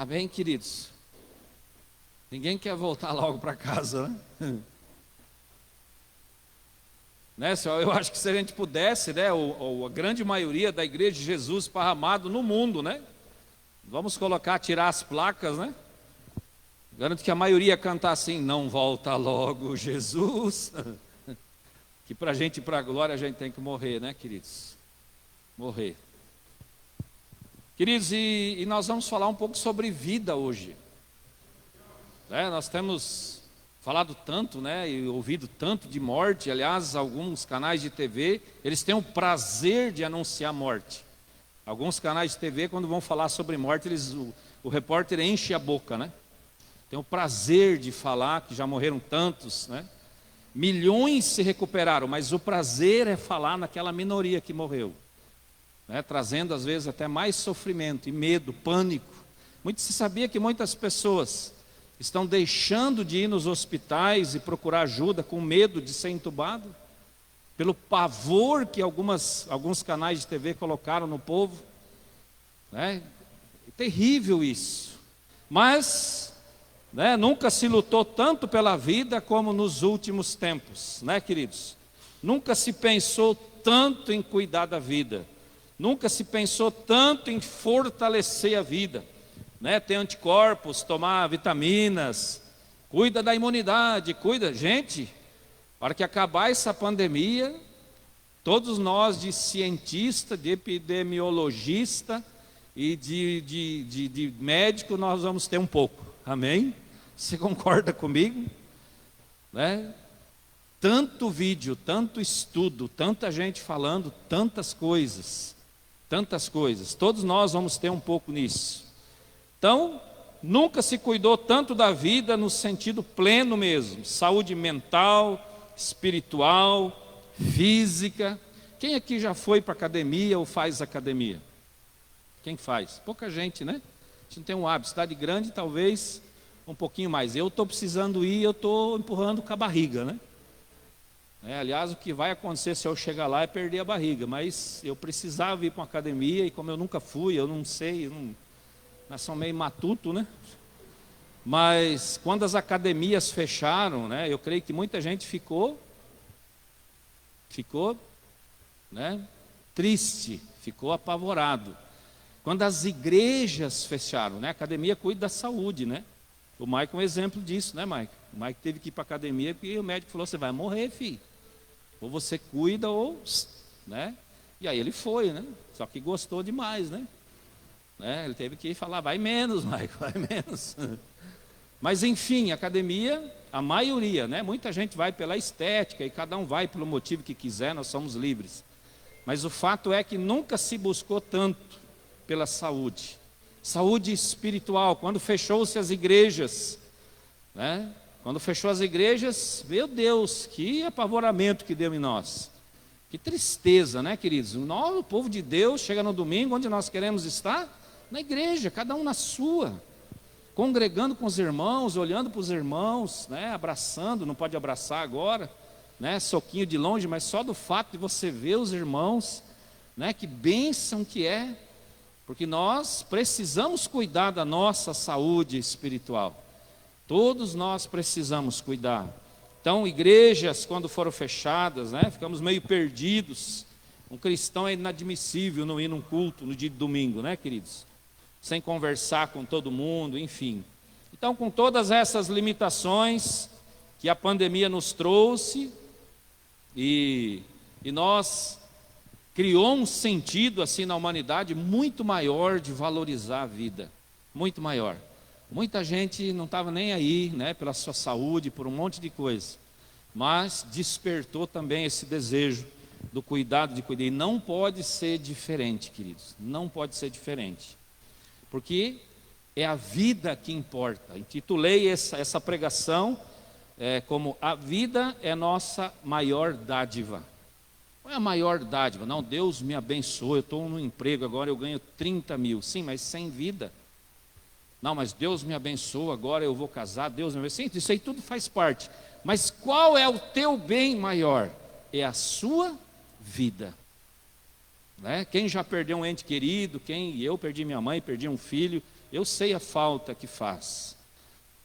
Amém, queridos? Ninguém quer voltar logo para casa, né? Né, senhor? Eu acho que se a gente pudesse, né, a grande maioria da Igreja de Jesus esparramado no mundo, né? Vamos colocar, tirar as placas, né? Garanto que a maioria cantar assim: não volta logo, Jesus. Que para a gente ir para a glória a gente tem que morrer, né, queridos? Morrer. Queridos, e nós vamos falar um pouco sobre vida hoje. Nós temos falado tanto, né, e ouvido tanto de morte. Aliás, alguns canais de TV, eles têm o prazer de anunciar morte. Alguns canais de TV, quando vão falar sobre morte, o repórter enche a boca, né? Tem o prazer de falar que já morreram tantos, né? Milhões se recuperaram, mas o prazer é falar naquela minoria que morreu, né? Trazendo às vezes até mais sofrimento e medo, pânico. Se sabia que muitas pessoas estão deixando de ir nos hospitais e procurar ajuda com medo de ser entubado, pelo pavor que alguns canais de TV colocaram no povo, né? É terrível isso. Mas, né, nunca se lutou tanto pela vida como nos últimos tempos, né, queridos? Nunca se pensou tanto em cuidar da vida, nunca se pensou tanto em fortalecer a vida, né? Ter anticorpos, tomar vitaminas, cuida da imunidade, cuida. Gente, para que acabar essa pandemia, todos nós de cientista, de epidemiologista e de médico, nós vamos ter um pouco. Amém? Você concorda comigo? Né? Tanto vídeo, tanto estudo, tanta gente falando tantas coisas. Todos nós vamos ter um pouco nisso. Então, nunca se cuidou tanto da vida no sentido pleno mesmo. Saúde mental, espiritual, física. Quem aqui já foi para academia ou faz academia? Quem faz? Pouca gente, né? A gente não tem um hábito. Cidade grande, talvez um pouquinho mais. Eu estou precisando ir, eu estou empurrando com a barriga, né? Aliás, o que vai acontecer se eu chegar lá é perder a barriga. Mas eu precisava ir para uma academia e como eu nunca fui, eu não sei, nós somos meio matuto, né? Mas quando as academias fecharam, né? Eu creio que muita gente ficou, né? Triste, ficou apavorado. Quando as igrejas fecharam, né? A academia cuida da saúde, né? O Mike é um exemplo disso, né, Mike? O Mike teve que ir para a academia porque o médico falou: você vai morrer, filho. Ou você cuida ou, né? E aí ele foi, né? Só que gostou demais, né? Ele teve que falar: vai menos, Mike, vai menos. Mas enfim, a academia, a maioria, né? Muita gente vai pela estética e cada um vai pelo motivo que quiser, nós somos livres. Mas o fato é que nunca se buscou tanto pela saúde. Saúde espiritual. Quando fechou-se as igrejas, né? Quando fechou as igrejas, meu Deus, que apavoramento que deu em nós. Que tristeza, né, queridos? Nós, o povo de Deus, chega no domingo, onde nós queremos estar? Na igreja, cada um na sua. Congregando com os irmãos, olhando para os irmãos, né? Abraçando, não pode abraçar agora, né? Soquinho de longe, mas só do fato de você ver os irmãos, né? Que bênção que é. Porque nós precisamos cuidar da nossa saúde espiritual. Todos nós precisamos cuidar. Então, igrejas, quando foram fechadas, né, ficamos meio perdidos. Um cristão é inadmissível não ir num culto no dia de domingo, né, queridos? Sem conversar com todo mundo, enfim. Então, com todas essas limitações que a pandemia nos trouxe, e nós criou um sentido assim na humanidade muito maior de valorizar a vida, muito maior. Muita gente não estava nem aí, né, pela sua saúde, por um monte de coisa, mas despertou também esse desejo do cuidado de cuidar. E não pode ser diferente, queridos, não pode ser diferente, porque é a vida que importa. Intitulei essa pregação como a vida é nossa maior dádiva. Qual é a maior dádiva? Não, Deus me abençoou, eu estou no emprego agora, eu ganho 30 mil. Sim, mas sem vida. Não, mas Deus me abençoou, agora eu vou casar, Deus me abençoou. Sim, isso aí tudo faz parte. Mas qual é o teu bem maior? É a sua vida. Né? Quem já perdeu um ente querido, eu perdi minha mãe, perdi um filho, Eu sei a falta que faz.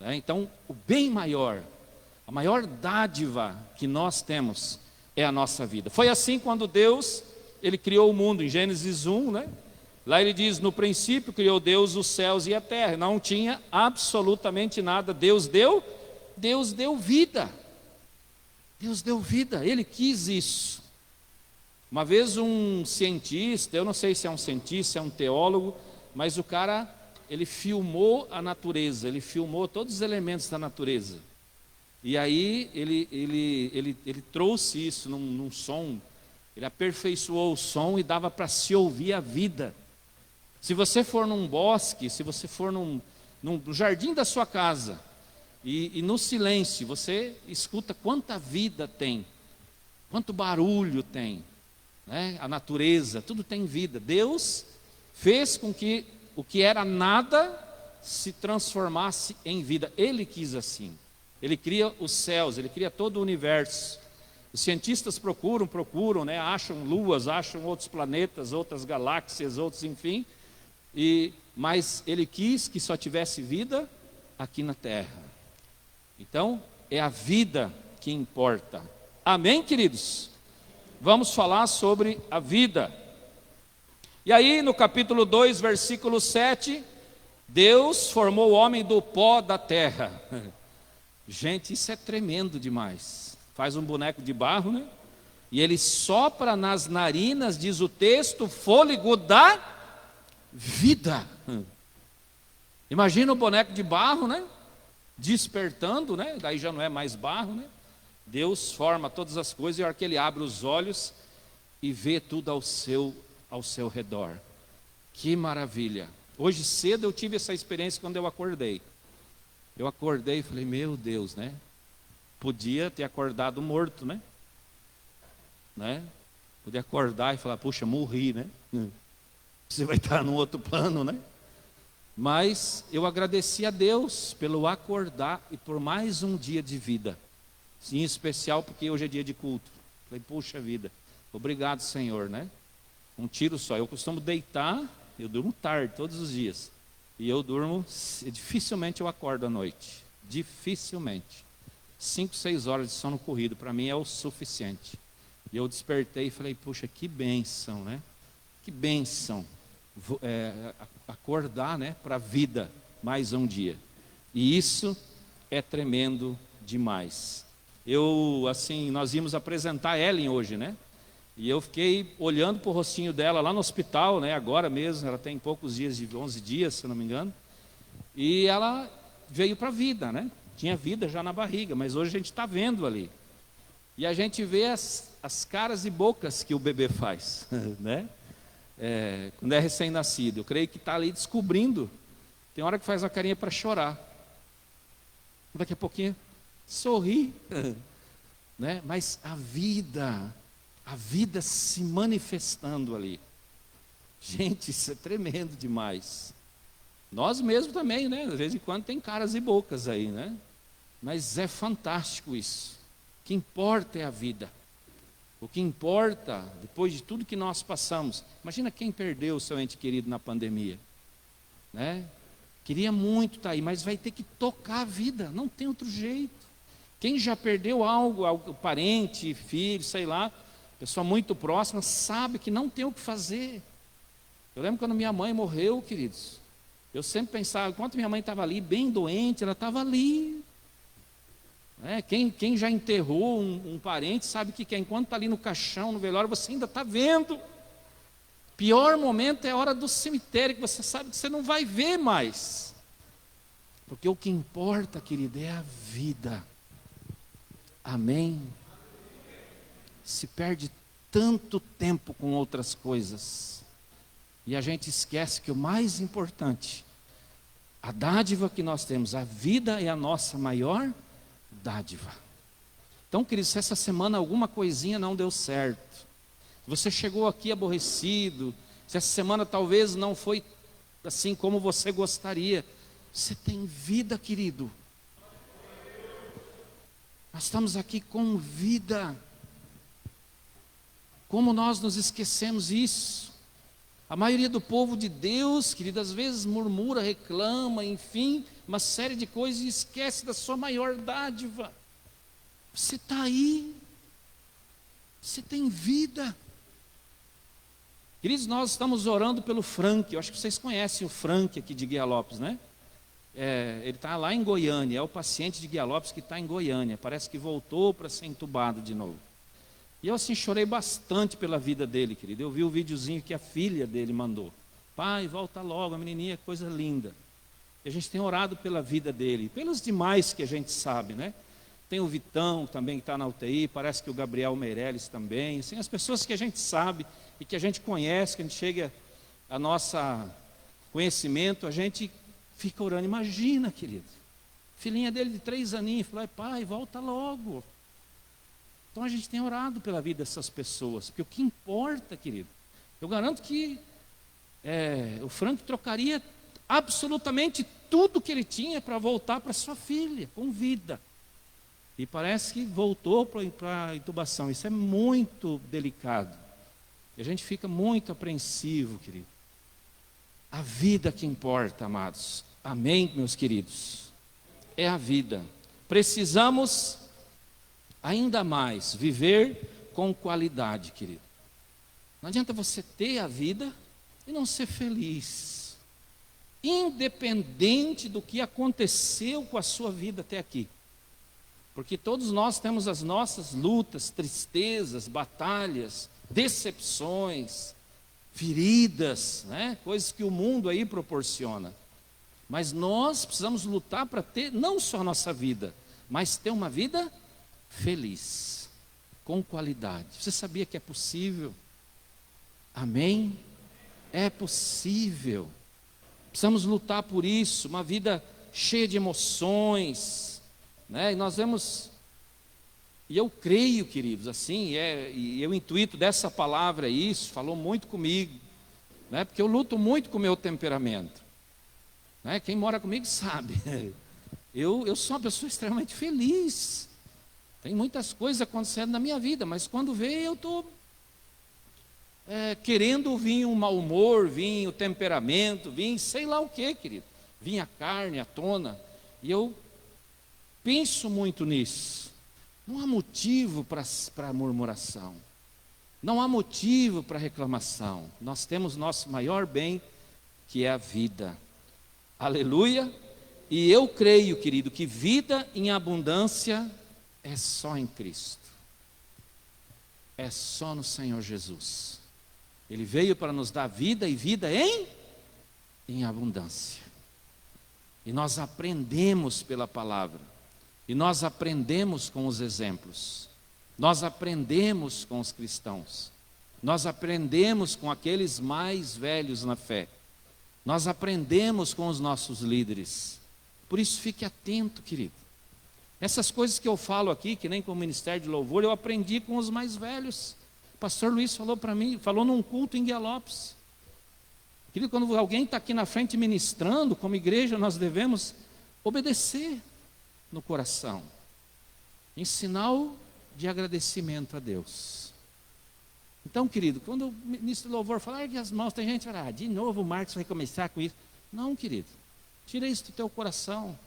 Né? Então, o bem maior, a maior dádiva que nós temos é a nossa vida. Foi assim quando Deus, Ele criou o mundo, em Gênesis 1, né? Lá Ele diz, no princípio criou Deus os céus e a terra. Não tinha absolutamente nada. Deus deu vida. Deus deu vida, Ele quis isso. Uma vez um cientista, eu não sei se é um cientista, se é um teólogo, mas o cara, ele filmou a natureza, ele filmou todos os elementos da natureza. E aí ele trouxe isso num som, ele aperfeiçoou o som e dava para se ouvir a vida. Se você for num bosque, se você for no jardim da sua casa, e no silêncio você escuta quanta vida tem, quanto barulho tem. Né? A natureza, tudo tem vida. Deus fez com que o que era nada se transformasse em vida. Ele quis assim. Ele cria os céus, Ele cria todo o universo. Os cientistas procuram, né? Acham luas, acham outros planetas, outras galáxias, outros, enfim. Mas Ele quis que só tivesse vida aqui na Terra. Então, é a vida que importa. Amém, queridos? Vamos falar sobre a vida. E aí, no capítulo 2, versículo 7, Deus formou o homem do pó da terra. Gente, isso é tremendo demais. Faz um boneco de barro, né? E ele sopra nas narinas, diz o texto, fôlego da vida. Imagina o boneco de barro, né? Despertando, né? Daí já não é mais barro, né? Deus forma todas as coisas e a hora que Ele abre os olhos e vê tudo ao seu redor. Que maravilha. Hoje cedo eu tive essa experiência quando eu acordei. Eu acordei e falei, meu Deus, né? Podia ter acordado morto, né? Podia acordar e falar, puxa, morri, né? Você vai estar num outro plano, né? Mas eu agradeci a Deus pelo acordar e por mais um dia de vida. Em especial porque hoje é dia de culto. Falei, puxa vida, obrigado, Senhor, né? Um tiro só. Eu costumo deitar, eu durmo tarde todos os dias. E eu durmo, dificilmente eu acordo à noite. Dificilmente. 5, 6 horas de sono corrido, para mim é o suficiente. E eu despertei e falei, puxa, que bênção, né? Que bênção. Acordar, né, para a vida mais um dia. E isso é tremendo demais. Nós íamos apresentar a Ellen hoje, né? E eu fiquei olhando para o rostinho dela lá no hospital, né? Agora mesmo, ela tem poucos dias, de 11 dias, se eu não me engano. E ela veio para a vida, né? Tinha vida já na barriga, mas hoje a gente está vendo ali. E a gente vê as caras e bocas que o bebê faz, né? Quando é recém-nascido. Eu creio que está ali descobrindo. Tem hora que faz uma carinha para chorar. Daqui a pouquinho sorri, né? Mas a vida se manifestando ali. Gente, isso é tremendo demais. Nós mesmos também, né? De vez em quando tem caras e bocas aí, né? Mas é fantástico isso. O que importa é a vida. O que importa, depois de tudo que nós passamos, imagina quem perdeu o seu ente querido na pandemia, né? Queria muito estar aí, mas vai ter que tocar a vida, não tem outro jeito. Quem já perdeu algo, parente, filho, sei lá, pessoa muito próxima, sabe que não tem o que fazer. Eu lembro quando minha mãe morreu, queridos, eu sempre pensava, enquanto minha mãe estava ali, bem doente, ela estava ali. Quem já enterrou um parente sabe que enquanto está ali no caixão, no velório, você ainda está vendo. Pior momento é a hora do cemitério, que você sabe que você não vai ver mais. Porque o que importa, querido, é a vida. Amém? Se perde tanto tempo com outras coisas. E a gente esquece que o mais importante, a dádiva que nós temos, a vida é a nossa maior dádiva. Então, queridos, se essa semana alguma coisinha não deu certo, você chegou aqui aborrecido, se essa semana talvez não foi assim como você gostaria, você tem vida, querido. Nós estamos aqui com vida. Como nós nos esquecemos isso? A maioria do povo de Deus, querido, às vezes murmura, reclama, enfim, uma série de coisas e esquece da sua maior dádiva. Você está aí, você tem vida. Queridos, nós estamos orando pelo Frank. Eu acho que vocês conhecem o Frank aqui de Guia Lopes, né? Ele está lá em Goiânia, é o paciente de Guia Lopes que está em Goiânia. Parece que voltou para ser entubado de novo. E eu assim chorei bastante pela vida dele, querido. Eu vi o videozinho que a filha dele mandou. Pai, volta logo, a menininha, coisa linda. E a gente tem orado pela vida dele, pelos demais que a gente sabe, né? Tem o Vitão também que está na UTI, parece que o Gabriel Meirelles também. Assim, as pessoas que a gente sabe e que a gente conhece, que a gente chega a nossa conhecimento, a gente fica orando. Imagina, querido, filhinha dele de 3 aninhos, falou, pai, volta logo. Então a gente tem orado pela vida dessas pessoas, porque o que importa, querido, eu garanto que o Frank trocaria absolutamente tudo que ele tinha para voltar para sua filha, com vida. E parece que voltou para a intubação. Isso é muito delicado. E a gente fica muito apreensivo, querido. A vida que importa, amados. Amém, meus queridos? É a vida. Precisamos ainda mais viver com qualidade, querido. Não adianta você ter a vida e não ser feliz. Independente do que aconteceu com a sua vida até aqui. Porque todos nós temos as nossas lutas, tristezas, batalhas, decepções, feridas, né? Coisas que o mundo aí proporciona. Mas nós precisamos lutar para ter não só a nossa vida, mas ter uma vida feliz, com qualidade. Você sabia que é possível? Amém? É possível. Precisamos lutar por isso, uma vida cheia de emoções, né? E nós vemos, e eu creio, queridos, assim, e o intuito dessa palavra é isso, falou muito comigo, né? Porque eu luto muito com o meu temperamento, né? Quem mora comigo sabe, eu sou uma pessoa extremamente feliz, tem muitas coisas acontecendo na minha vida, mas quando vê eu estou querendo vir um mau humor, vir o temperamento, vir sei lá o que, querido, vir a carne à tona, e eu penso muito nisso. Não há motivo para murmuração, não há motivo para reclamação. Nós temos nosso maior bem, que é a vida. Aleluia. E eu creio, querido, que vida em abundância é só em Cristo, é só no Senhor Jesus. Ele veio para nos dar vida e vida em abundância. E nós aprendemos pela palavra. E nós aprendemos com os exemplos. Nós aprendemos com os cristãos. Nós aprendemos com aqueles mais velhos na fé. Nós aprendemos com os nossos líderes. Por isso fique atento, querido. Essas coisas que eu falo aqui, que nem com o Ministério de Louvor, eu aprendi com os mais velhos. O pastor Luiz falou para mim, falou num culto em Guia Lopes. Querido, quando alguém está aqui na frente ministrando, como igreja, nós devemos obedecer no coração, em sinal de agradecimento a Deus. Então, querido, quando o ministro do louvor fala, ergue as mãos, tem gente que fala, de novo o Marcos vai começar com isso. Não, querido, tira isso do teu coração.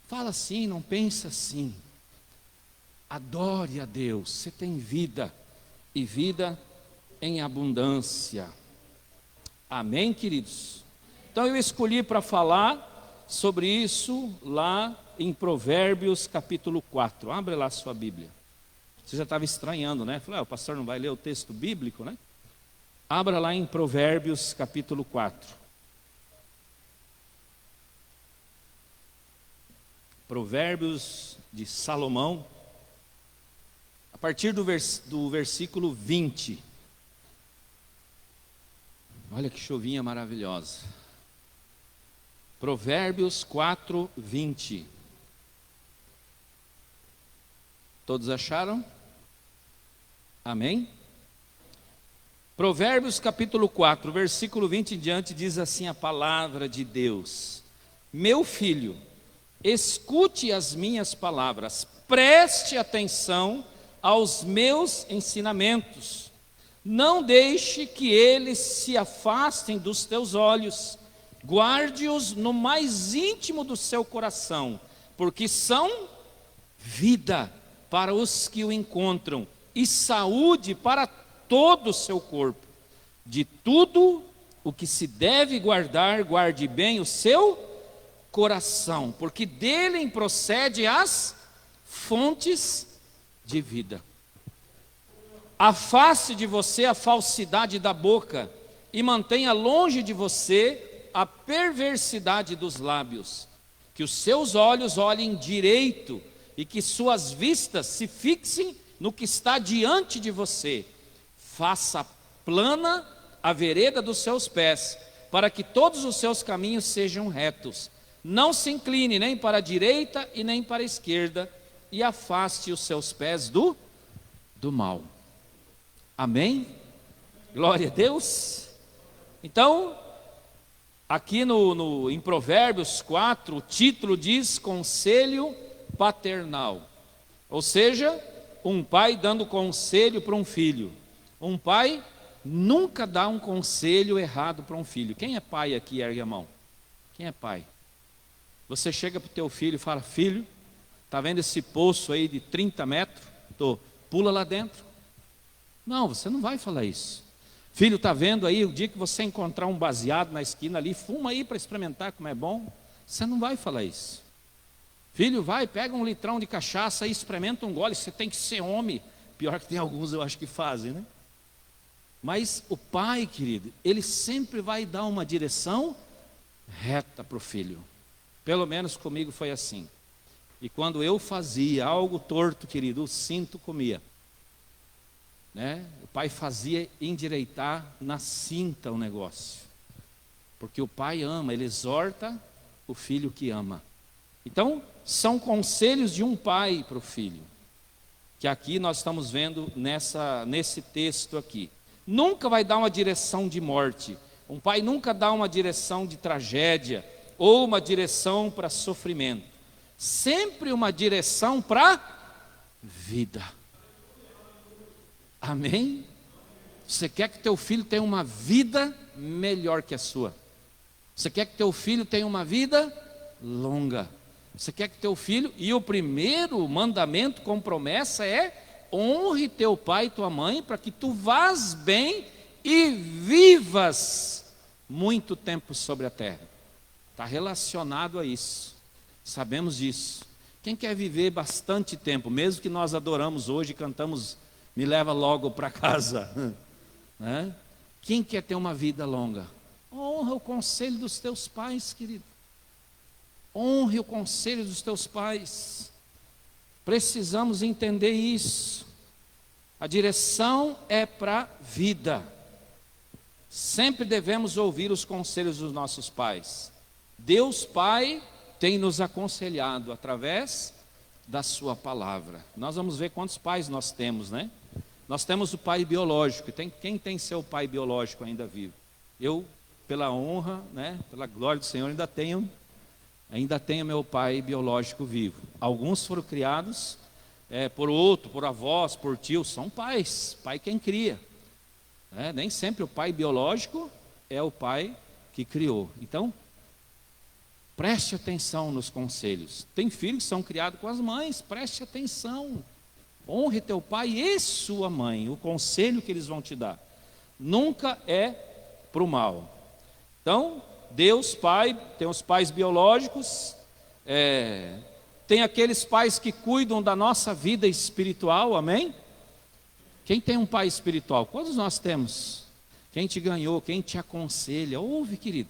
Fala assim, não pensa assim. Adore a Deus, você tem vida, e vida em abundância. Amém, queridos? Então eu escolhi para falar sobre isso lá em Provérbios capítulo 4. Abre lá a sua Bíblia. Você já estava estranhando, né? Falei, o pastor não vai ler o texto bíblico, né? Abra lá em Provérbios capítulo 4. Provérbios de Salomão, a partir do versículo 20. Olha que chuvinha maravilhosa. Provérbios 4, 20. Todos acharam? Amém? Provérbios capítulo 4, versículo 20 em diante, diz assim a palavra de Deus: Meu filho, escute as minhas palavras, preste atenção aos meus ensinamentos, Não deixe que eles se afastem dos teus olhos, guarde-os no mais íntimo do seu coração, porque são vida para os que o encontram e saúde para todo o seu corpo. De tudo o que se deve guardar, guarde bem o seu coração, porque dele procede as fontes de vida. Afaste de você a falsidade da boca e mantenha longe de você a perversidade dos lábios. Que os seus olhos olhem direito e que suas vistas se fixem no que está diante de você. Faça plana a vereda dos seus pés, para que todos os seus caminhos sejam retos. Não se incline nem para a direita e nem para a esquerda, e afaste os seus pés do mal. Amém? Glória a Deus. Então, aqui em Provérbios 4, o título diz conselho paternal. Ou seja, um pai dando conselho para um filho. Um pai nunca dá um conselho errado para um filho. Quem é pai aqui, ergue a mão? Quem é pai? Você chega para o teu filho e fala: filho, está vendo esse poço aí de 30 metros? Pula lá dentro. Não, você não vai falar isso. Filho, está vendo aí, o dia que você encontrar um baseado na esquina ali, fuma aí para experimentar como é bom. Você não vai falar isso. Filho, vai, pega um litrão de cachaça e experimenta um gole, você tem que ser homem. Pior que tem alguns, eu acho que fazem, né? Mas o pai, querido, ele sempre vai dar uma direção reta para o filho. Pelo menos comigo foi assim. E quando eu fazia algo torto, querido, o cinto comia. Né? O pai fazia endireitar na cinta o negócio. Porque o pai ama, ele exorta o filho que ama. Então, são conselhos de um pai para o filho. Que aqui nós estamos vendo nesse texto aqui. Nunca vai dar uma direção de morte. Um pai nunca dá uma direção de tragédia ou uma direção para sofrimento. Sempre uma direção para vida. Amém? Você quer que teu filho tenha uma vida melhor que a sua. Você quer que teu filho tenha uma vida longa. Você quer que teu filho, e o primeiro mandamento com promessa é: honre teu pai e tua mãe, para que tu vás bem e vivas muito tempo sobre a terra. Está relacionado a isso. Sabemos disso. Quem quer viver bastante tempo, mesmo que nós adoramos hoje e cantamos "Me leva logo para casa", né? Quem quer ter uma vida longa? Honra o conselho dos teus pais, querido. Honre o conselho dos teus pais. Precisamos entender isso. A direção é para vida. Sempre devemos ouvir os conselhos dos nossos pais. Deus Pai tem nos aconselhado através da sua palavra. Nós vamos ver quantos pais nós temos, né? Nós temos o pai biológico. Quem tem seu pai biológico ainda vivo? Eu, pela honra, né, pela glória do Senhor, ainda tenho meu pai biológico vivo. Alguns foram criados por avós, por tios, são pais. Pai quem cria. Nem sempre o pai biológico é o pai que criou. Então, preste atenção nos conselhos. Tem filhos que são criados com as mães, preste atenção. Honre teu pai e sua mãe. O conselho que eles vão te dar nunca é para o mal. Então, Deus Pai, tem os pais biológicos, tem aqueles pais que cuidam da nossa vida espiritual, amém? Quem tem um pai espiritual? Quantos nós temos? Quem te ganhou, quem te aconselha? Ouve, querido.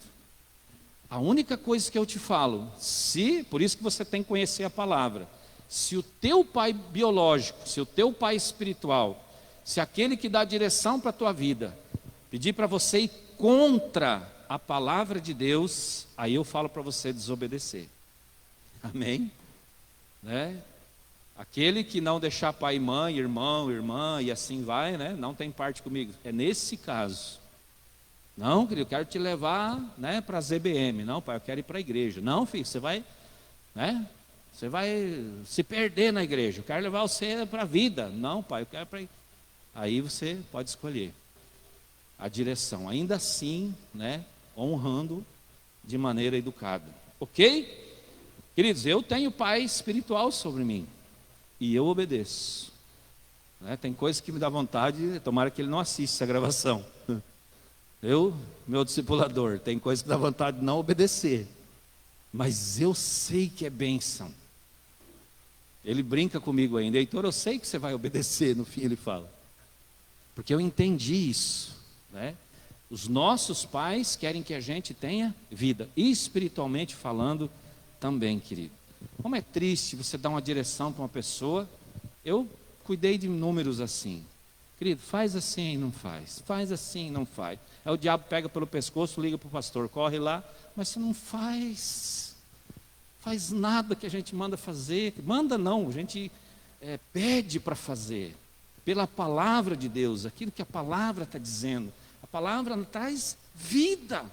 A única coisa que eu te falo, por isso que você tem que conhecer a palavra, se o teu pai biológico, se o teu pai espiritual, se aquele que dá direção para a tua vida, pedir para você ir contra a palavra de Deus, aí eu falo para você desobedecer. Amém? Né? Aquele que não deixar pai e mãe, irmão, irmã e assim vai, né? Não tem parte comigo. É nesse caso. Não, querido, eu quero te levar, né, para a ZBM. Não, pai, eu quero ir para a igreja. Não, filho, você vai, né? Você vai se perder na igreja. Eu quero levar você para a vida. Não, pai, eu quero para... Aí você pode escolher. a direção, ainda assim, né, honrando de maneira educada. Ok? Queridos, eu tenho pai espiritual sobre mim e eu obedeço. Né? Tem coisas que me dá vontade, tomara que ele não assista essa gravação. Meu discipulador, tem coisas que dá vontade de não obedecer, mas eu sei que é bênção. Ele brinca comigo ainda, Heitor, eu sei que você vai obedecer, no fim ele fala, porque eu entendi isso, né? Os nossos pais querem que a gente tenha vida, espiritualmente falando também, querido. Como é triste você dar uma direção para uma pessoa. Eu cuidei de números assim, querido, faz assim e não faz, faz assim e não faz. Aí o diabo pega pelo pescoço, liga para o pastor, corre lá, mas você não faz nada que a gente manda fazer. Manda não, a gente pede para fazer, pela palavra de Deus, aquilo que a palavra está dizendo. A palavra traz vida.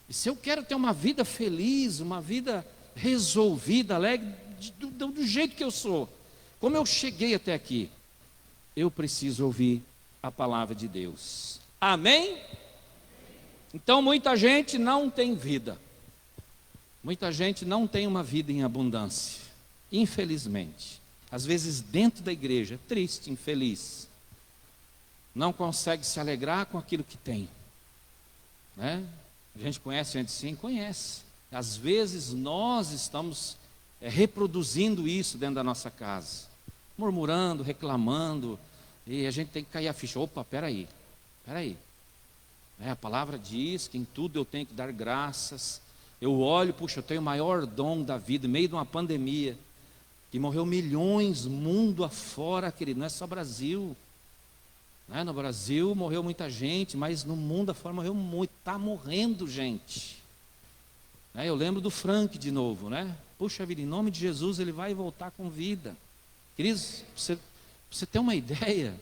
E se eu quero ter uma vida feliz, uma vida resolvida, alegre, do jeito que eu sou, como eu cheguei até aqui, eu preciso ouvir a palavra de Deus. Amém? Então muita gente não tem vida. Muita gente não tem uma vida em abundância, infelizmente. Às vezes dentro da igreja, triste, infeliz. Não consegue se alegrar com aquilo que tem. Né? A gente conhece gente assim? Conhece. Às vezes nós estamos reproduzindo isso dentro da nossa casa. Murmurando, reclamando. E a gente tem que cair a ficha. Opa, peraí. A palavra diz que em tudo eu tenho que dar graças. Eu olho, puxa, eu tenho o maior dom da vida, no meio de uma pandemia, que morreu milhões, mundo afora, querido, não é só Brasil. Né? No Brasil morreu muita gente, mas no mundo afora morreu muito, está morrendo gente. Né? Eu lembro do Frank de novo, né? Puxa vida, em nome de Jesus ele vai voltar com vida. Queridos, pra você ter uma ideia,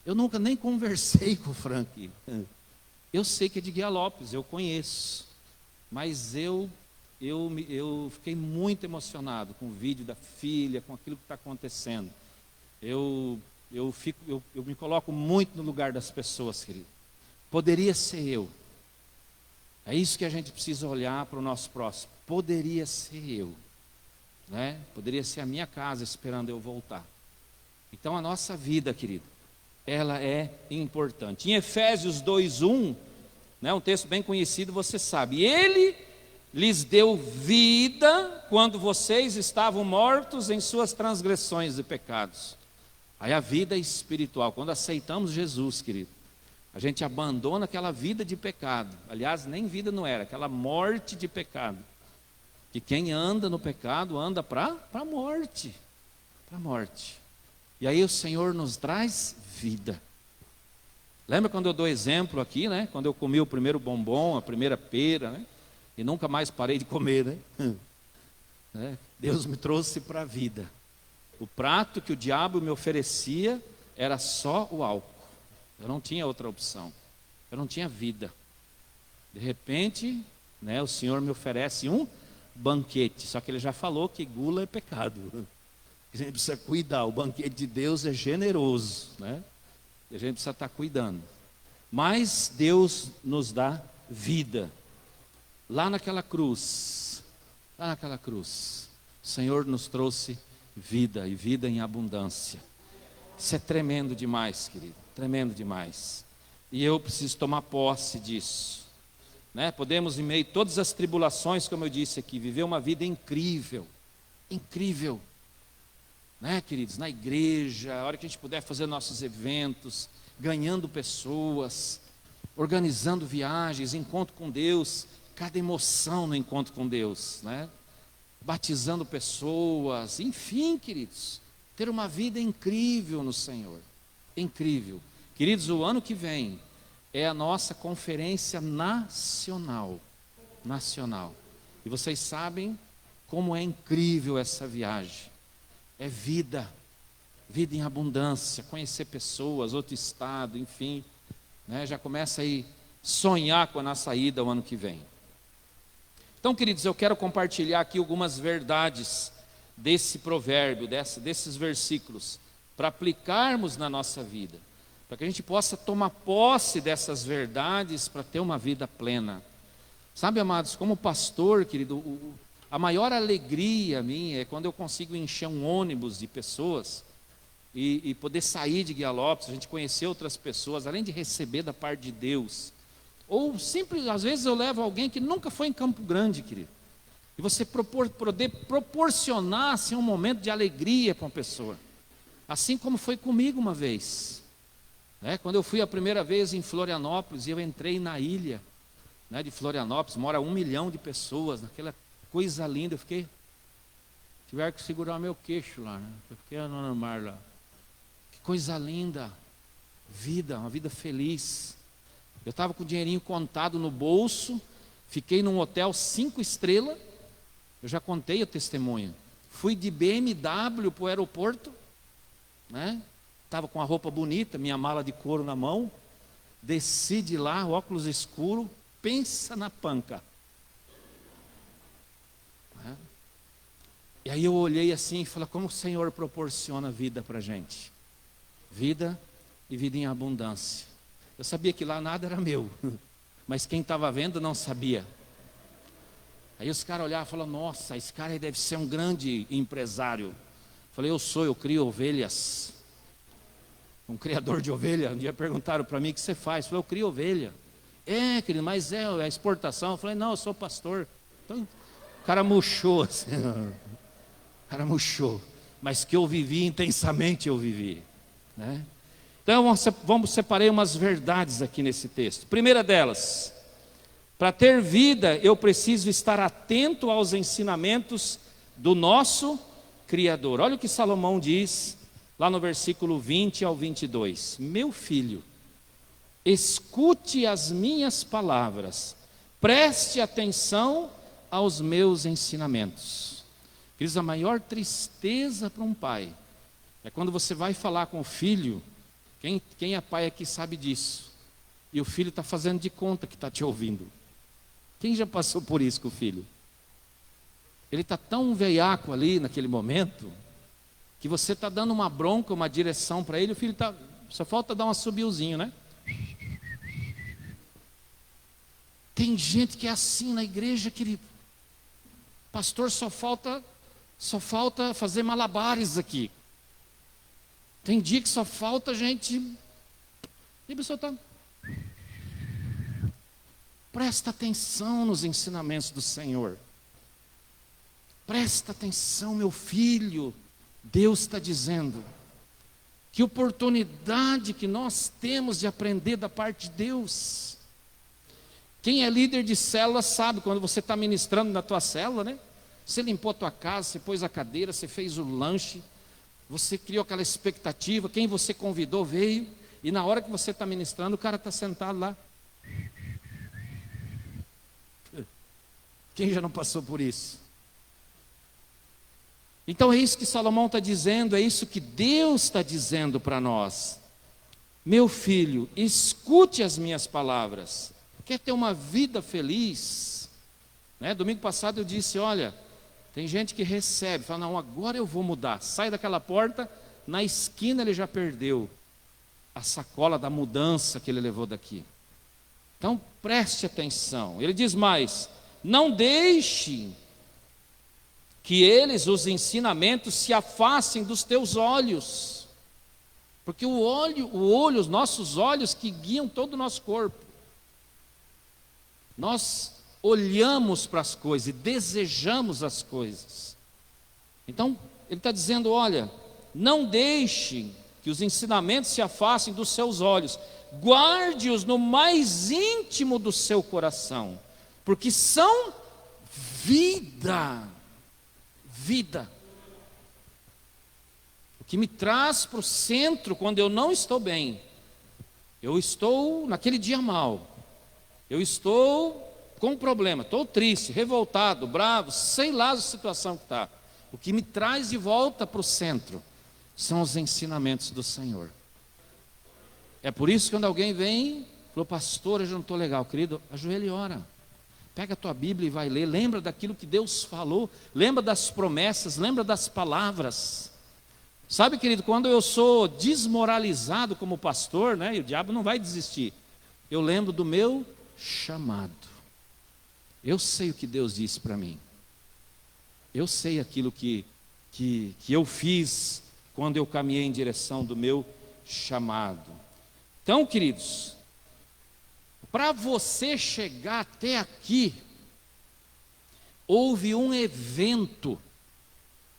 eu nunca nem conversei com o Frank. Eu sei que é de Guia Lopes, eu conheço. Mas eu fiquei muito emocionado com o vídeo da filha, com aquilo que está acontecendo. Eu me coloco muito no lugar das pessoas, querido. Poderia ser eu. É isso que a gente precisa olhar para o nosso próximo. Poderia ser eu. Né? Poderia ser a minha casa esperando eu voltar. Então a nossa vida, querido, ela é importante. Em Efésios 2:1, né, um texto bem conhecido, você sabe. Ele lhes deu vida quando vocês estavam mortos em suas transgressões e pecados. Aí a vida espiritual, quando aceitamos Jesus, querido, a gente abandona aquela vida de pecado. Aliás, nem vida não era, aquela morte de pecado. Que quem anda no pecado anda para a morte. Para a morte. E aí o Senhor nos traz vida. Lembra quando eu dou exemplo aqui, né? Quando eu comi o primeiro bombom, a primeira pera, né? E nunca mais parei de comer, né? Deus me trouxe para a vida. O prato que o diabo me oferecia era só o álcool. Eu não tinha outra opção. Eu não tinha vida. De repente, né, o Senhor me oferece um banquete. Só que ele já falou que gula é pecado. A gente precisa cuidar. O banquete de Deus é generoso, né? E a gente precisa estar cuidando. Mas Deus nos dá vida. Lá naquela cruz, o Senhor nos trouxe vida, e vida em abundância. Isso é tremendo demais, querido, tremendo demais. E eu preciso tomar posse disso. Né? Podemos, em meio a todas as tribulações, como eu disse aqui, viver uma vida incrível. Incrível. Né, queridos, na igreja, a hora que a gente puder fazer nossos eventos, ganhando pessoas, organizando viagens, encontro com Deus, cada emoção no encontro com Deus, né? Batizando pessoas, enfim, queridos, ter uma vida incrível no Senhor, incrível. Queridos, o ano que vem é a nossa conferência nacional, e vocês sabem como é incrível essa viagem. É vida em abundância, conhecer pessoas, outro estado, enfim, né? Já começa aí sonhar com a nossa ida o ano que vem. Então, queridos, eu quero compartilhar aqui algumas verdades desse provérbio, desses versículos, para aplicarmos na nossa vida. para que a gente possa tomar posse dessas verdades para ter uma vida plena. Sabe, amados, como pastor, querido, a maior alegria minha é quando eu consigo encher um ônibus de pessoas e poder sair de Guialópolis, a gente conhecer outras pessoas, além de receber da parte de Deus. Ou simples, às vezes eu levo alguém que nunca foi em Campo Grande, querido, e você poder proporcionar assim, um momento de alegria para uma pessoa, assim como foi comigo uma vez, né? Quando eu fui a primeira vez em Florianópolis, e eu entrei na ilha, né, de Florianópolis, mora 1 milhão de pessoas, naquela coisa linda, eu fiquei, tiveram que segurar meu queixo lá, né? Eu fiquei no mar lá, que coisa linda, uma vida feliz. Eu estava com o dinheirinho contado no bolso, fiquei num hotel 5 estrelas, eu já contei o testemunho, fui de BMW para o aeroporto, né? Estava com a roupa bonita, minha mala de couro na mão, desci de lá, óculos escuros, pensa na panca. Né? E aí eu olhei assim e falei, como o Senhor proporciona vida para a gente? Vida e vida em abundância. Eu sabia que lá nada era meu, mas quem estava vendo não sabia. Aí os caras olhavam e falavam, nossa, esse cara aí deve ser um grande empresário. Eu falei, eu crio ovelhas. Um criador de ovelha. Um dia perguntaram para mim, o que você faz? Eu falei, eu crio ovelha. É, querido, mas é a exportação. Eu falei, não, eu sou pastor. Então, o cara murchou assim. O cara murchou. Mas que eu vivi intensamente, eu vivi. Né? Então, vamos separar umas verdades aqui nesse texto. Primeira delas, para ter vida, eu preciso estar atento aos ensinamentos do nosso Criador. Olha o que Salomão diz, lá no versículo 20 ao 22. Meu filho, escute as minhas palavras, preste atenção aos meus ensinamentos. Queridos, a maior tristeza para um pai é quando você vai falar com o filho, quem é pai aqui sabe disso, e o filho está fazendo de conta que está te ouvindo. Quem já passou por isso com o filho? Ele está tão veiaco ali naquele momento, que você está dando uma bronca, uma direção para ele, o filho está, só falta dar um assobiozinho, né? Tem gente que é assim na igreja, querido. Pastor, só falta fazer malabares aqui. Tem dia que só falta a gente. E a pessoa está. Presta atenção nos ensinamentos do Senhor. Presta atenção, meu filho. Deus está dizendo. Que oportunidade que nós temos de aprender da parte de Deus. Quem é líder de célula sabe, quando você está ministrando na tua célula, né? Você limpou a tua casa, você pôs a cadeira, você fez o lanche, você criou aquela expectativa, quem você convidou veio, e na hora que você está ministrando, o cara está sentado lá. Quem já não passou por isso? Então é isso que Salomão está dizendo, é isso que Deus está dizendo para nós. Meu filho, escute as minhas palavras. Quer ter uma vida feliz? Né? Domingo passado eu disse, olha, tem gente que recebe, fala, não, agora eu vou mudar. Sai daquela porta, na esquina ele já perdeu a sacola da mudança que ele levou daqui. Então preste atenção. Ele diz mais, não deixe que eles, os ensinamentos, se afastem dos teus olhos. Porque o olho, os nossos olhos que guiam todo o nosso corpo. Nós olhamos para as coisas e desejamos as coisas. Então, ele está dizendo, olha, não deixe que os ensinamentos se afastem dos seus olhos. Guarde-os no mais íntimo do seu coração. Porque são vida. Vida. O que me traz para o centro quando eu não estou bem. Eu estou naquele dia mal. Eu estou com um problema, estou triste, revoltado, bravo, sei lá a situação que está. O que me traz de volta para o centro são os ensinamentos do Senhor. É por isso que quando alguém vem, falou, pastor, eu já não estou legal, querido, ajoelha e ora. Pega a tua Bíblia e vai ler, lembra daquilo que Deus falou, lembra das promessas, lembra das palavras. Sabe, querido, quando eu sou desmoralizado como pastor, né, e o diabo não vai desistir, eu lembro do meu chamado. Eu sei o que Deus disse para mim. Eu sei aquilo que eu fiz quando eu caminhei em direção do meu chamado. Então, queridos, para você chegar até aqui, houve um evento,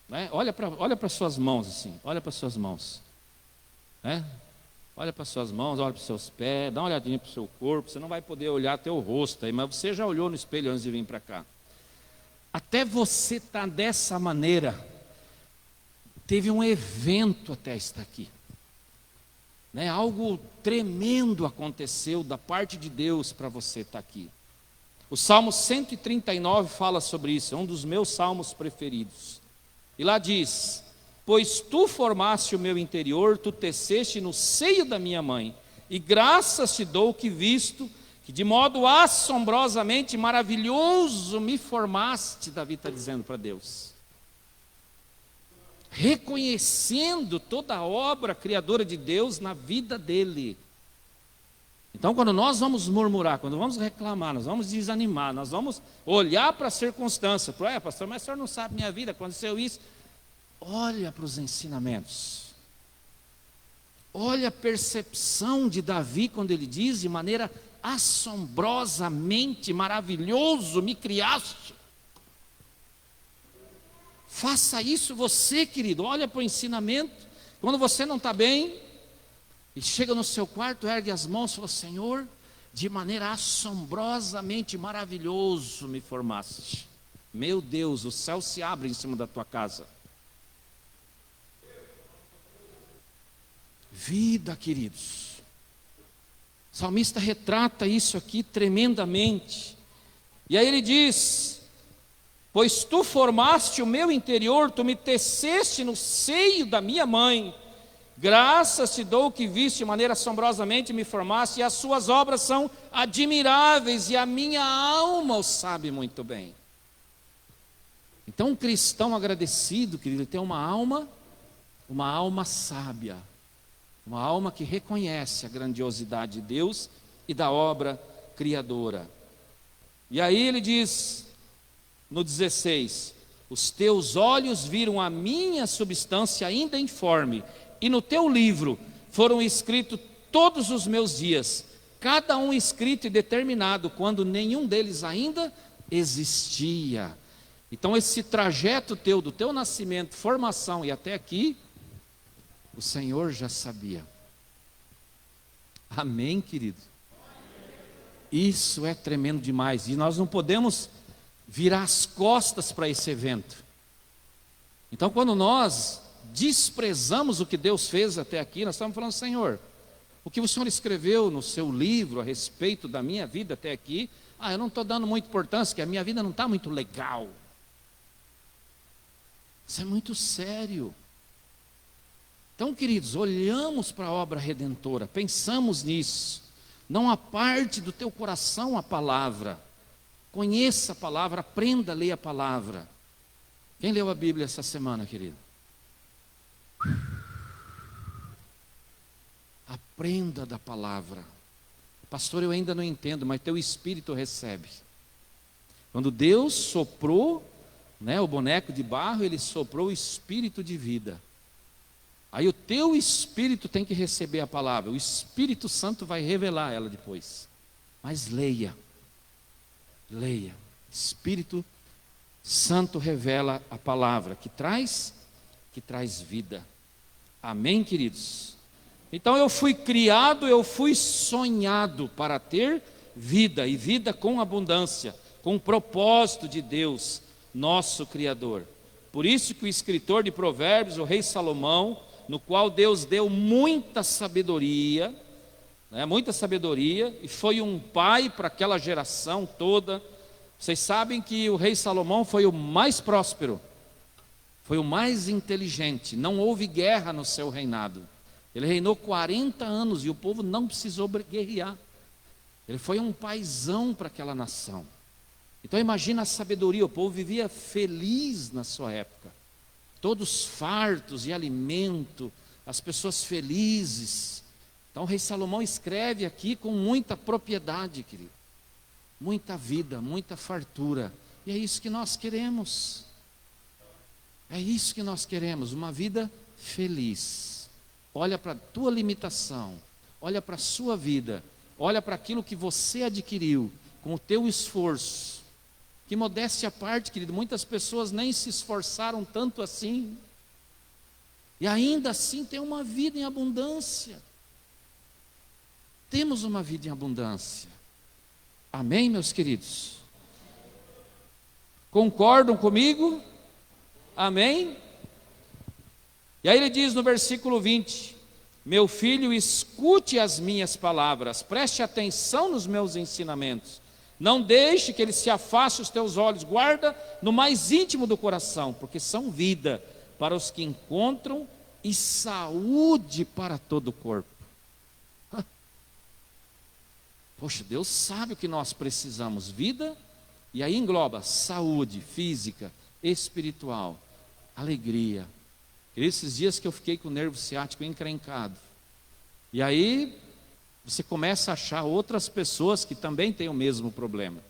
né? Olha para suas mãos assim, olha para suas mãos, né? Olha para suas mãos, olha para os seus pés, dá uma olhadinha para o seu corpo. Você não vai poder olhar teu rosto aí, mas você já olhou no espelho antes de vir para cá. Até você estar dessa maneira, teve um evento até estar aqui, né? Algo tremendo aconteceu da parte de Deus para você estar aqui. O Salmo 139 fala sobre isso, é um dos meus salmos preferidos. E lá diz: pois tu formaste o meu interior, tu teceste no seio da minha mãe, e graças te dou que visto, que de modo assombrosamente maravilhoso me formaste. Davi está dizendo para Deus, reconhecendo toda a obra criadora de Deus na vida dele. Então, quando nós vamos murmurar, quando vamos reclamar, nós vamos desanimar, nós vamos olhar para a circunstância, pastor, mas o senhor não sabe minha vida, aconteceu isso. Olha para os ensinamentos, olha a percepção de Davi quando ele diz de maneira assombrosamente maravilhoso me criaste. Faça isso você, querido, olha para o ensinamento. Quando você não está bem, e chega no seu quarto, ergue as mãos e fala: Senhor, de maneira assombrosamente maravilhoso me formaste. Meu Deus, o céu se abre em cima da tua casa. Vida, queridos. O salmista retrata isso aqui tremendamente. E aí ele diz: pois tu formaste o meu interior, tu me teceste no seio da minha mãe. Graças te dou que viste de maneira assombrosamente me formaste, e as suas obras são admiráveis, e a minha alma o sabe muito bem. Então, um cristão agradecido, querido, ele tem uma alma sábia, uma alma que reconhece a grandiosidade de Deus e da obra criadora. E aí ele diz no 16: os teus olhos viram a minha substância ainda informe, e no teu livro foram escritos todos os meus dias, cada um escrito e determinado, quando nenhum deles ainda existia. Então esse trajeto teu, do teu nascimento, formação e até aqui, o Senhor já sabia. Amém, querido? Isso é tremendo demais, e nós não podemos virar as costas para esse evento. Então, quando nós desprezamos o que Deus fez até aqui, nós estamos falando: Senhor, o que o Senhor escreveu no seu livro a respeito da minha vida até aqui, eu não estou dando muita importância, que a minha vida não está muito legal. Isso é muito sério. Então, queridos, olhamos para a obra redentora, pensamos nisso. Não aparte do teu coração a palavra. Conheça a palavra, aprenda a ler a palavra. Quem leu a Bíblia essa semana, querido? Aprenda da palavra. Pastor, eu ainda não entendo, mas teu espírito recebe. Quando Deus soprou, o boneco de barro, ele soprou o espírito de vida. Aí o teu espírito tem que receber a palavra. O Espírito Santo vai revelar ela depois. Mas leia. Leia. Espírito Santo revela a palavra que traz vida. Amém, queridos? Então eu fui criado, eu fui sonhado para ter vida, e vida com abundância, com o propósito de Deus, nosso Criador. Por isso que o escritor de Provérbios, o rei Salomão, no qual Deus deu muita sabedoria, e foi um pai para aquela geração toda. Vocês sabem que o rei Salomão foi o mais próspero, foi o mais inteligente, não houve guerra no seu reinado. Ele reinou 40 anos e o povo não precisou guerrear. Ele foi um paizão para aquela nação. Então imagina a sabedoria, o povo vivia feliz na sua época. todos fartos de alimento, as pessoas felizes. Então o rei Salomão escreve aqui com muita propriedade, querido. Muita vida, muita fartura. E é isso que nós queremos. É isso que nós queremos, uma vida feliz. Olha para a tua limitação, olha para a sua vida, olha para aquilo que você adquiriu com o teu esforço. Que modéstia à parte, querido, muitas pessoas nem se esforçaram tanto assim. E ainda assim tem uma vida em abundância. Temos uma vida em abundância. Amém, meus queridos? Concordam comigo? Amém? E aí ele diz no versículo 20: meu filho, escute as minhas palavras, preste atenção nos meus ensinamentos. Não deixe que ele se afaste os teus olhos, guarda no mais íntimo do coração, porque são vida para os que encontram e saúde para todo o corpo. Poxa, Deus sabe o que nós precisamos, vida, e aí engloba saúde física, espiritual, alegria. Esses dias que eu fiquei com o nervo ciático encrencado, e aí você começa a achar outras pessoas que também têm o mesmo problema,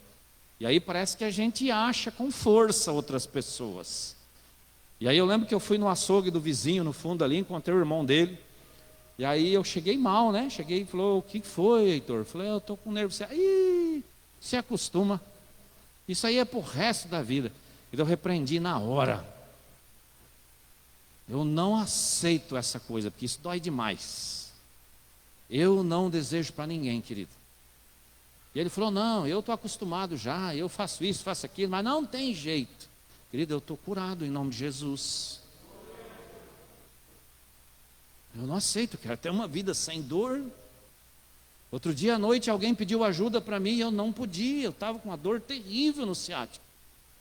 e aí parece que a gente acha com força outras pessoas. E aí eu lembro que eu fui no açougue do vizinho, no fundo ali, encontrei o irmão dele, e aí eu cheguei mal, né? Cheguei e falou: o que foi, Heitor? Eu falei: eu estou com nervo ciático. Ih, se acostuma, isso aí é pro resto da vida. E eu repreendi na hora. Eu não aceito essa coisa, porque isso dói demais. Eu não desejo para ninguém, querido. E ele falou: não, eu estou acostumado já, eu faço isso, faço aquilo, mas não tem jeito. Querido, eu estou curado em nome de Jesus. Eu não aceito, quero ter uma vida sem dor. Outro dia à noite alguém pediu ajuda para mim e eu não podia, eu estava com uma dor terrível no ciático.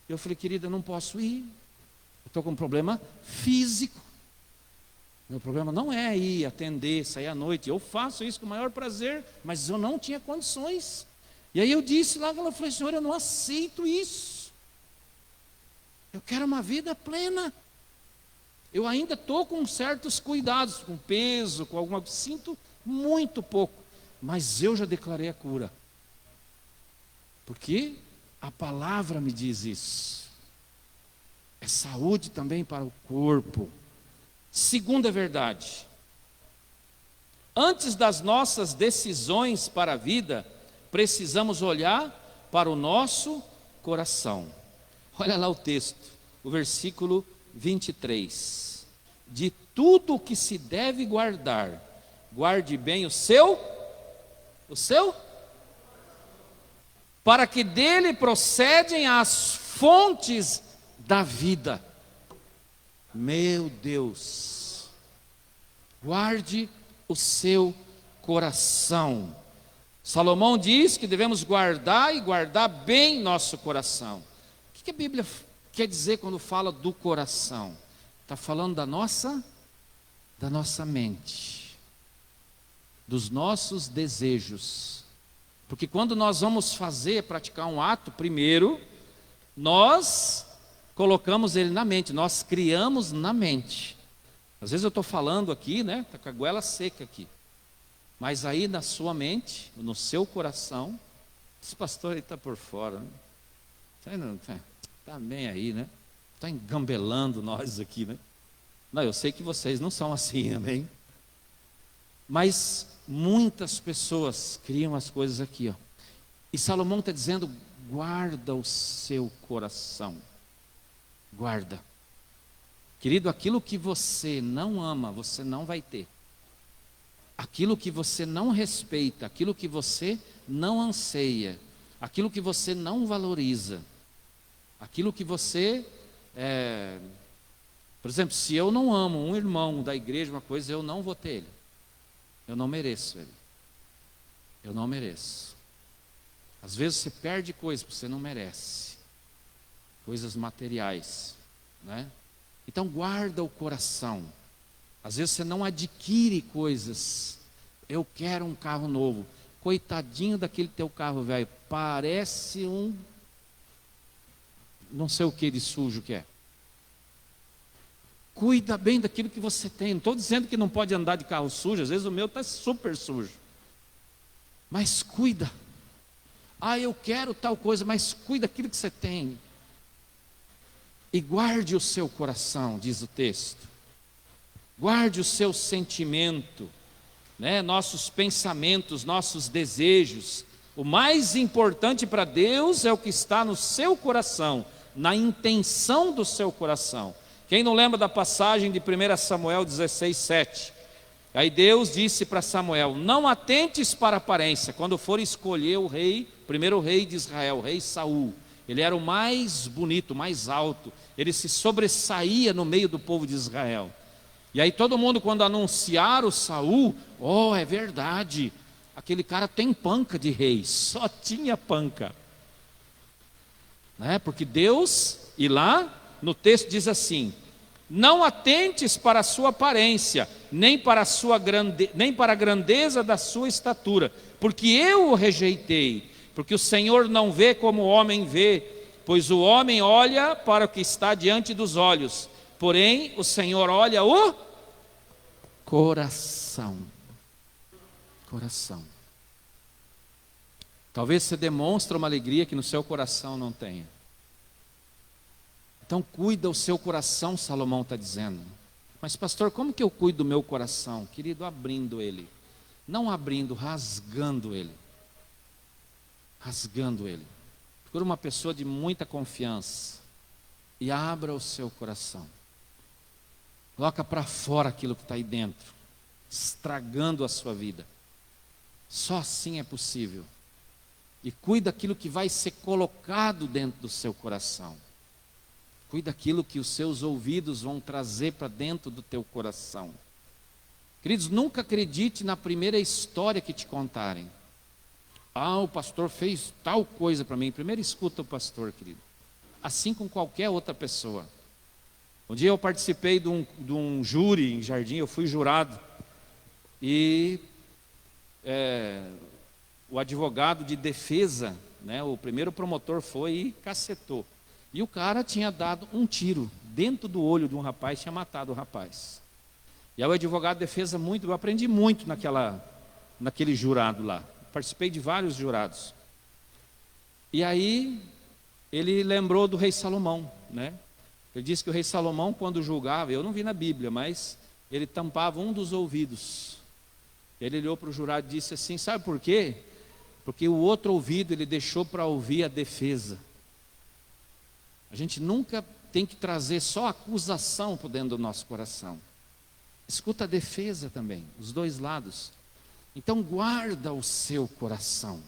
Eu falei: querida, eu não posso ir, eu estou com um problema físico. Meu problema não é ir atender, sair à noite. Eu faço isso com o maior prazer, mas eu não tinha condições. E aí eu disse lá, ela falou: Senhor, eu não aceito isso. Eu quero uma vida plena. Eu ainda estou com certos cuidados, com peso, com alguma coisa. Sinto muito pouco, mas eu já declarei a cura. Porque a palavra me diz isso. É saúde também para o corpo. Segunda verdade: antes das nossas decisões para a vida, precisamos olhar para o nosso coração. Olha lá o texto, o versículo 23. De tudo o que se deve guardar, guarde bem o seu, para que dele procedem as fontes da vida. Meu Deus, guarde o seu coração. Salomão diz que devemos guardar e guardar bem nosso coração. O que a Bíblia quer dizer quando fala do coração? Está falando da nossa mente, dos nossos desejos. Porque quando nós vamos praticar um ato, primeiro, nós colocamos ele na mente, nós criamos na mente. Às vezes eu estou falando aqui, né? Está com a goela seca aqui. Mas aí na sua mente, no seu coração, esse pastor aí está por fora, né? Está bem aí, né? Está engambelando nós aqui, né? Não, eu sei que vocês não são assim, amém? Mas muitas pessoas criam as coisas aqui, ó. E Salomão está dizendo: guarda o seu coração. Guarda. Querido, aquilo que você não ama, você não vai ter. Aquilo que você não respeita, aquilo que você não anseia, aquilo que você não valoriza, aquilo que você... Por exemplo, se eu não amo um irmão da igreja, uma coisa, eu não vou ter ele. Eu não mereço ele. Eu não mereço. Às vezes você perde coisas que você não merece. Coisas materiais, né? Então guarda o coração. Às vezes você não adquire coisas. Eu quero um carro novo. Coitadinho daquele teu carro velho, parece um não sei o que de sujo que é. Cuida bem daquilo que você tem. Não estou dizendo que não pode andar de carro sujo, às vezes o meu está super sujo. Mas cuida. Eu quero tal coisa, mas cuida daquilo que você tem. E guarde o seu coração, diz o texto. Guarde o seu sentimento, né? Nossos pensamentos, nossos desejos. O mais importante para Deus é o que está no seu coração, na intenção do seu coração. Quem não lembra da passagem de 1 Samuel 16:7? Aí Deus disse para Samuel: não atentes para a aparência, quando for escolher o rei, primeiro rei de Israel, o rei Saul. Ele era o mais bonito, mais alto, ele se sobressaía no meio do povo de Israel. E aí todo mundo, quando anunciaram Saul, é verdade, aquele cara tem panca de rei, só tinha panca. Né? Porque Deus, e lá no texto diz assim: não atentes para a sua aparência, nem para a grandeza da sua estatura, porque eu o rejeitei, porque o Senhor não vê como o homem vê, pois o homem olha para o que está diante dos olhos, porém o Senhor olha o coração. Coração. Talvez você demonstre uma alegria que no seu coração não tenha. Então cuida o seu coração, Salomão está dizendo. Mas pastor, como que eu cuido do meu coração? Querido, abrindo ele. Não abrindo, rasgando ele. Rasgando ele. Procura uma pessoa de muita confiança e abra o seu coração. Coloca para fora aquilo que está aí dentro, estragando a sua vida. Só assim é possível. E cuida daquilo que vai ser colocado dentro do seu coração. Cuida daquilo que os seus ouvidos vão trazer para dentro do teu coração. Queridos, nunca acredite na primeira história que te contarem. O pastor fez tal coisa para mim. Primeiro escuta o pastor, querido. Assim com qualquer outra pessoa. Um dia eu participei de um júri em Jardim, eu fui jurado. E o advogado de defesa, né, o primeiro promotor foi e cacetou. E o cara tinha dado um tiro dentro do olho de um rapaz, tinha matado o rapaz. E aí o advogado de defesa, eu aprendi muito naquele jurado lá. Participei de vários jurados. E aí ele lembrou do rei Salomão, né? Ele disse que o rei Salomão, quando julgava, eu não vi na Bíblia, mas ele tampava um dos ouvidos. Ele olhou para o jurado e disse assim: sabe por quê? Porque o outro ouvido ele deixou para ouvir a defesa. A gente nunca tem que trazer só acusação para dentro do nosso coração. Escuta a defesa também, os dois lados. Então guarda o seu coração.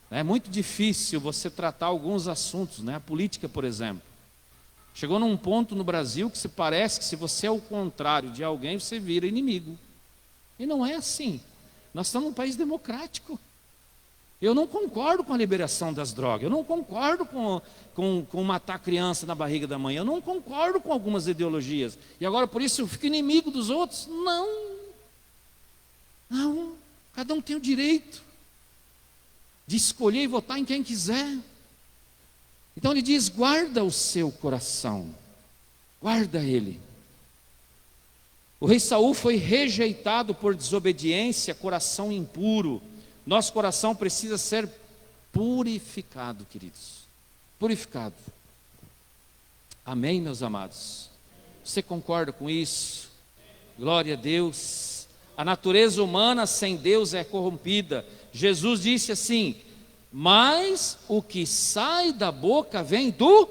É muito difícil você tratar alguns assuntos, né? A política, por exemplo. Chegou num ponto no Brasil que se parece que se você é o contrário de alguém, você vira inimigo. E não é assim. Nós estamos num país democrático. Eu não concordo com a liberação das drogas, eu não concordo com matar criança na barriga da mãe, eu não concordo com algumas ideologias. E agora por isso eu fico inimigo dos outros? Não. Não. Cada um tem o direito de escolher e votar em quem quiser. Então ele diz: guarda o seu coração, guarda ele. O rei Saul foi rejeitado por desobediência, coração impuro. Nosso coração precisa ser purificado, queridos. Purificado. Amém, meus amados? Você concorda com isso? Glória a Deus. A natureza humana sem Deus é corrompida. Jesus disse assim: mas o que sai da boca vem do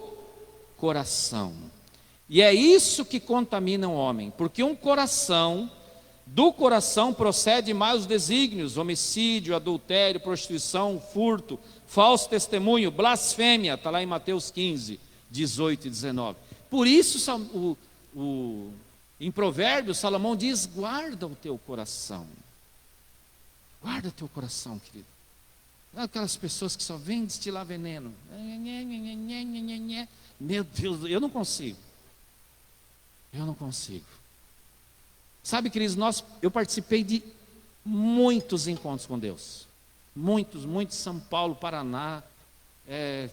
coração. E é isso que contamina o homem, porque do coração procede maus desígnios, homicídio, adultério, prostituição, furto, falso testemunho, blasfêmia, está lá em Mateus 15, 18 e 19. Por isso, em Provérbios, Salomão diz: guarda o teu coração. Guarda o teu coração, querido. Não é aquelas pessoas que só vêm destilar veneno. Meu Deus, eu não consigo. Eu não consigo. Sabe, queridos, eu participei de muitos encontros com Deus. Muitos, São Paulo, Paraná.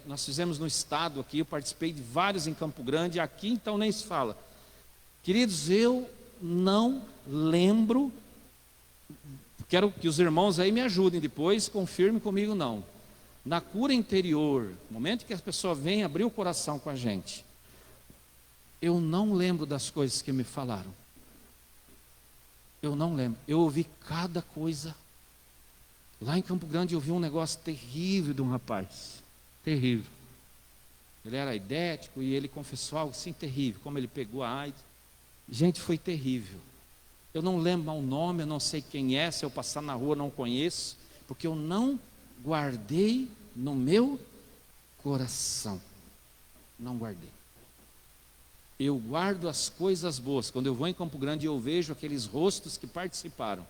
Nós fizemos no estado aqui, eu participei de vários em Campo Grande, aqui então nem se fala. Queridos, eu não lembro, quero que os irmãos aí me ajudem depois, confirme comigo não. Na cura interior, no momento que a pessoa vem abrir o coração com a gente, eu não lembro das coisas que me falaram. Eu não lembro. Eu ouvi cada coisa. Lá em Campo Grande eu vi um negócio terrível de um rapaz. Terrível. Ele era aidético e ele confessou algo assim terrível, como ele pegou a AIDS. Gente, foi terrível. Eu não lembro o nome, eu não sei quem é, se eu passar na rua não conheço, porque eu não guardei no meu coração. Não guardei. Eu guardo as coisas boas. Quando eu vou em Campo Grande e eu vejo aqueles rostos que participaram,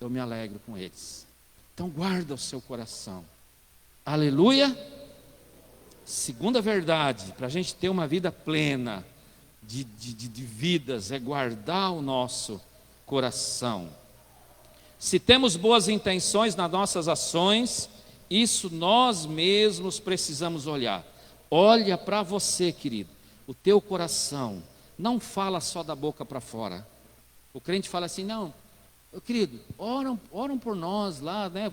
eu me alegro com eles. Então guarda o seu coração. Aleluia. Segunda verdade, para a gente ter uma vida plena de vidas, é guardar o nosso coração. Se temos boas intenções nas nossas ações, isso nós mesmos precisamos olhar. Olha para você, querido, o teu coração, não fala só da boca para fora. O crente fala assim, não, querido, oram por nós lá, né?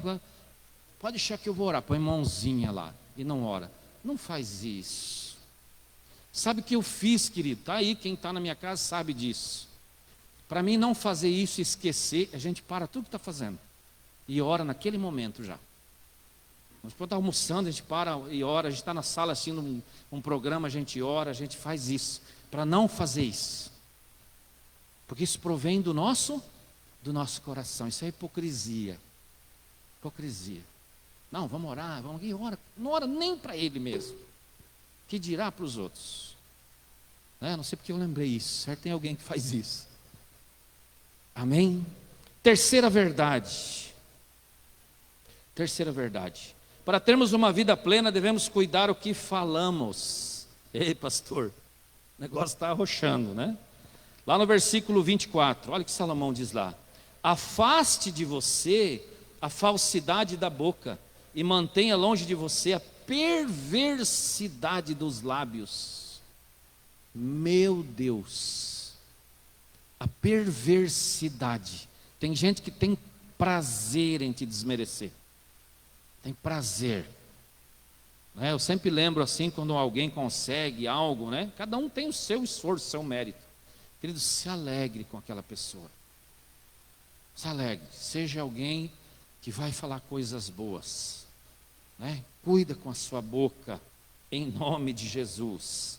Pode deixar que eu vou orar, põe mãozinha lá e não ora. Não faz isso. Sabe o que eu fiz, querido? Está aí, quem está na minha casa sabe disso. Para mim não fazer isso e esquecer, a gente para tudo que está fazendo e ora naquele momento já. Nós podemos estar almoçando, a gente para e ora, a gente está na sala assistindo um programa, a gente ora, a gente faz isso. Para não fazer isso. Porque isso provém do nosso coração. Isso é hipocrisia. Hipocrisia. Não, vamos orar, vamos aqui, ora. Não ora nem para ele mesmo. Que dirá para os outros? Não sei porque eu lembrei isso. Certo, tem alguém que faz isso. Amém? Terceira verdade. Terceira verdade. Para termos uma vida plena, devemos cuidar o que falamos. Ei, pastor, o negócio está arrochando, né? Lá no versículo 24, olha o que Salomão diz lá. Afaste de você a falsidade da boca e mantenha longe de você a perversidade dos lábios. Meu Deus, a perversidade. Tem gente que tem prazer em te desmerecer. Tem prazer. Eu sempre lembro assim, quando alguém consegue algo, né? Cada um tem o seu esforço, o seu mérito. Querido, se alegre com aquela pessoa. Se alegre. Seja alguém que vai falar coisas boas. Cuida com a sua boca, em nome de Jesus.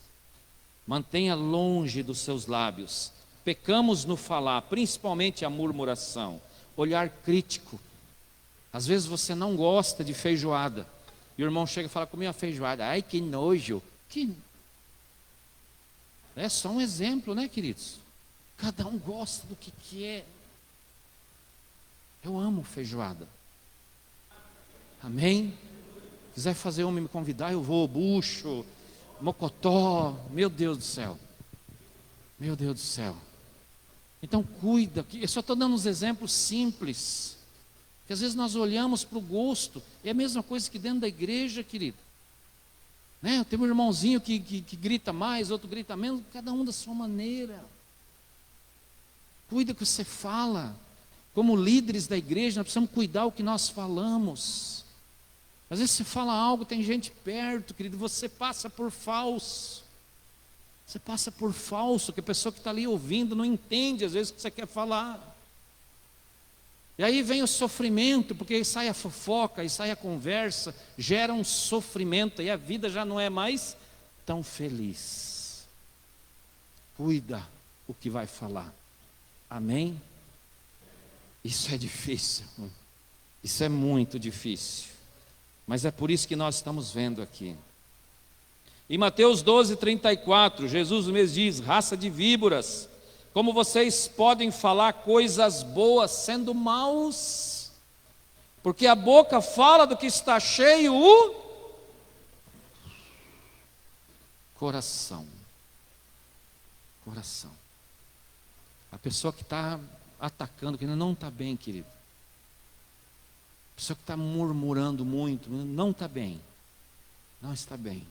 Mantenha longe dos seus lábios. Pecamos no falar, principalmente a murmuração. Olhar crítico. Às vezes você não gosta de feijoada. E o irmão chega e fala, comi uma feijoada. Ai, que nojo. É só um exemplo, né, queridos? Cada um gosta do que é. Eu amo feijoada. Amém? Se quiser fazer homem me convidar, eu vou. Bucho, mocotó. Meu Deus do céu. Meu Deus do céu. Então cuida. Eu só estou dando uns exemplos simples. Porque às vezes nós olhamos para o gosto. É a mesma coisa que dentro da igreja, querido. Tem um irmãozinho que grita mais, outro grita menos. Cada um da sua maneira. Cuida o que você fala. Como líderes da igreja, nós precisamos cuidar o que nós falamos. Às vezes você fala algo, tem gente perto, querido, você passa por falso. Você passa por falso, que a pessoa que está ali ouvindo não entende às vezes o que você quer falar. E aí vem o sofrimento, porque aí sai a fofoca, aí sai a conversa, gera um sofrimento, e a vida já não é mais tão feliz. Cuida o que vai falar. Amém? Isso é difícil. Isso é muito difícil. Mas é por isso que nós estamos vendo aqui. Em Mateus 12:34, Jesus mesmo diz, raça de víboras, como vocês podem falar coisas boas sendo maus? Porque a boca fala do que está cheio o coração. Coração. A pessoa que está atacando, que não está bem, querido. A pessoa que está murmurando muito, não está bem. Não está bem.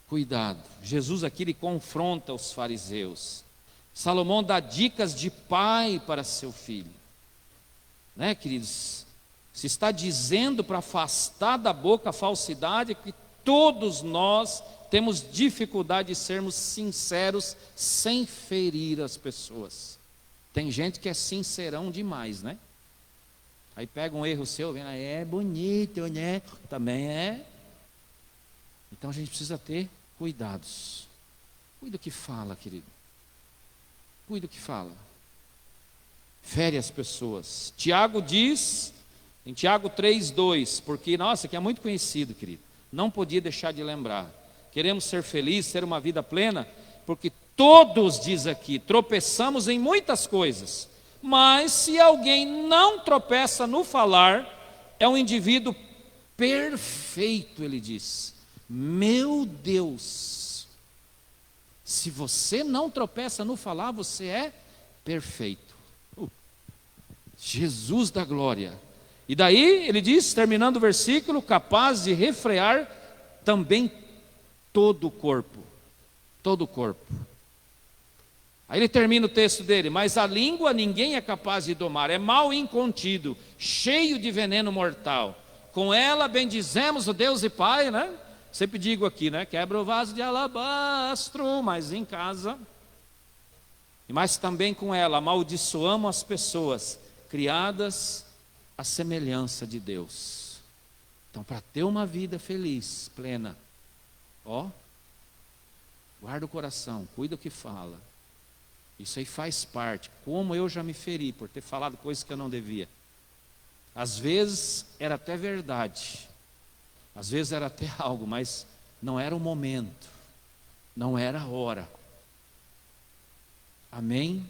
Cuidado. Jesus aqui ele confronta os fariseus. Salomão dá dicas de pai para seu filho, né, queridos? Se está dizendo para afastar da boca a falsidade, que todos nós temos dificuldade de sermos sinceros sem ferir as pessoas. Tem gente que é sincerão demais, né? Aí pega um erro seu, vem lá, é bonito, né? Também é. Então a gente precisa ter cuidados. Cuida o que fala, querido. Cuida o que fala. Fere as pessoas. Tiago diz, em Tiago 3:2, porque, nossa, que é muito conhecido, querido. Não podia deixar de lembrar. Queremos ser felizes, ter uma vida plena, porque todos, diz aqui, tropeçamos em muitas coisas. Mas se alguém não tropeça no falar, é um indivíduo perfeito, ele diz. Meu Deus, se você não tropeça no falar, você é perfeito. Jesus da glória. E daí ele diz, terminando o versículo, capaz de refrear também todo o corpo. Todo o corpo. Aí ele termina o texto dele, mas a língua ninguém é capaz de domar, é mal incontido, cheio de veneno mortal. Com ela bendizemos o Deus e Pai, né? Sempre digo aqui, né? Quebra o vaso de alabastro, mas em casa. Mas também com ela amaldiçoamos as pessoas criadas à semelhança de Deus. Então, para ter uma vida feliz, plena, guarda o coração, cuida o que fala. Isso aí faz parte. Como eu já me feri por ter falado coisas que eu não devia. Às vezes era até verdade. Às vezes era até algo, mas não era o momento. Não era a hora. Amém?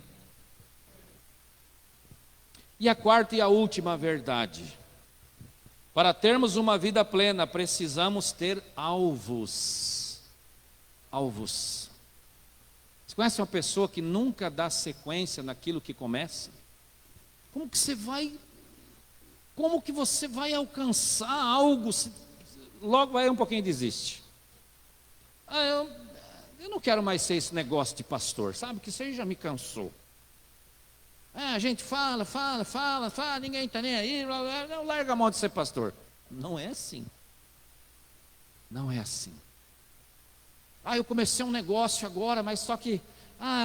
E a quarta e a última verdade. Para termos uma vida plena, precisamos ter alvos. Alvos. Você conhece uma pessoa que nunca dá sequência naquilo que começa? Como que você vai alcançar algo se logo aí um pouquinho desiste? Eu não quero mais ser esse negócio de pastor, sabe? Que isso aí já me cansou. A gente fala, ninguém está nem aí, não larga a mão de ser pastor. Não é assim. Não é assim. Eu comecei um negócio agora, mas só que,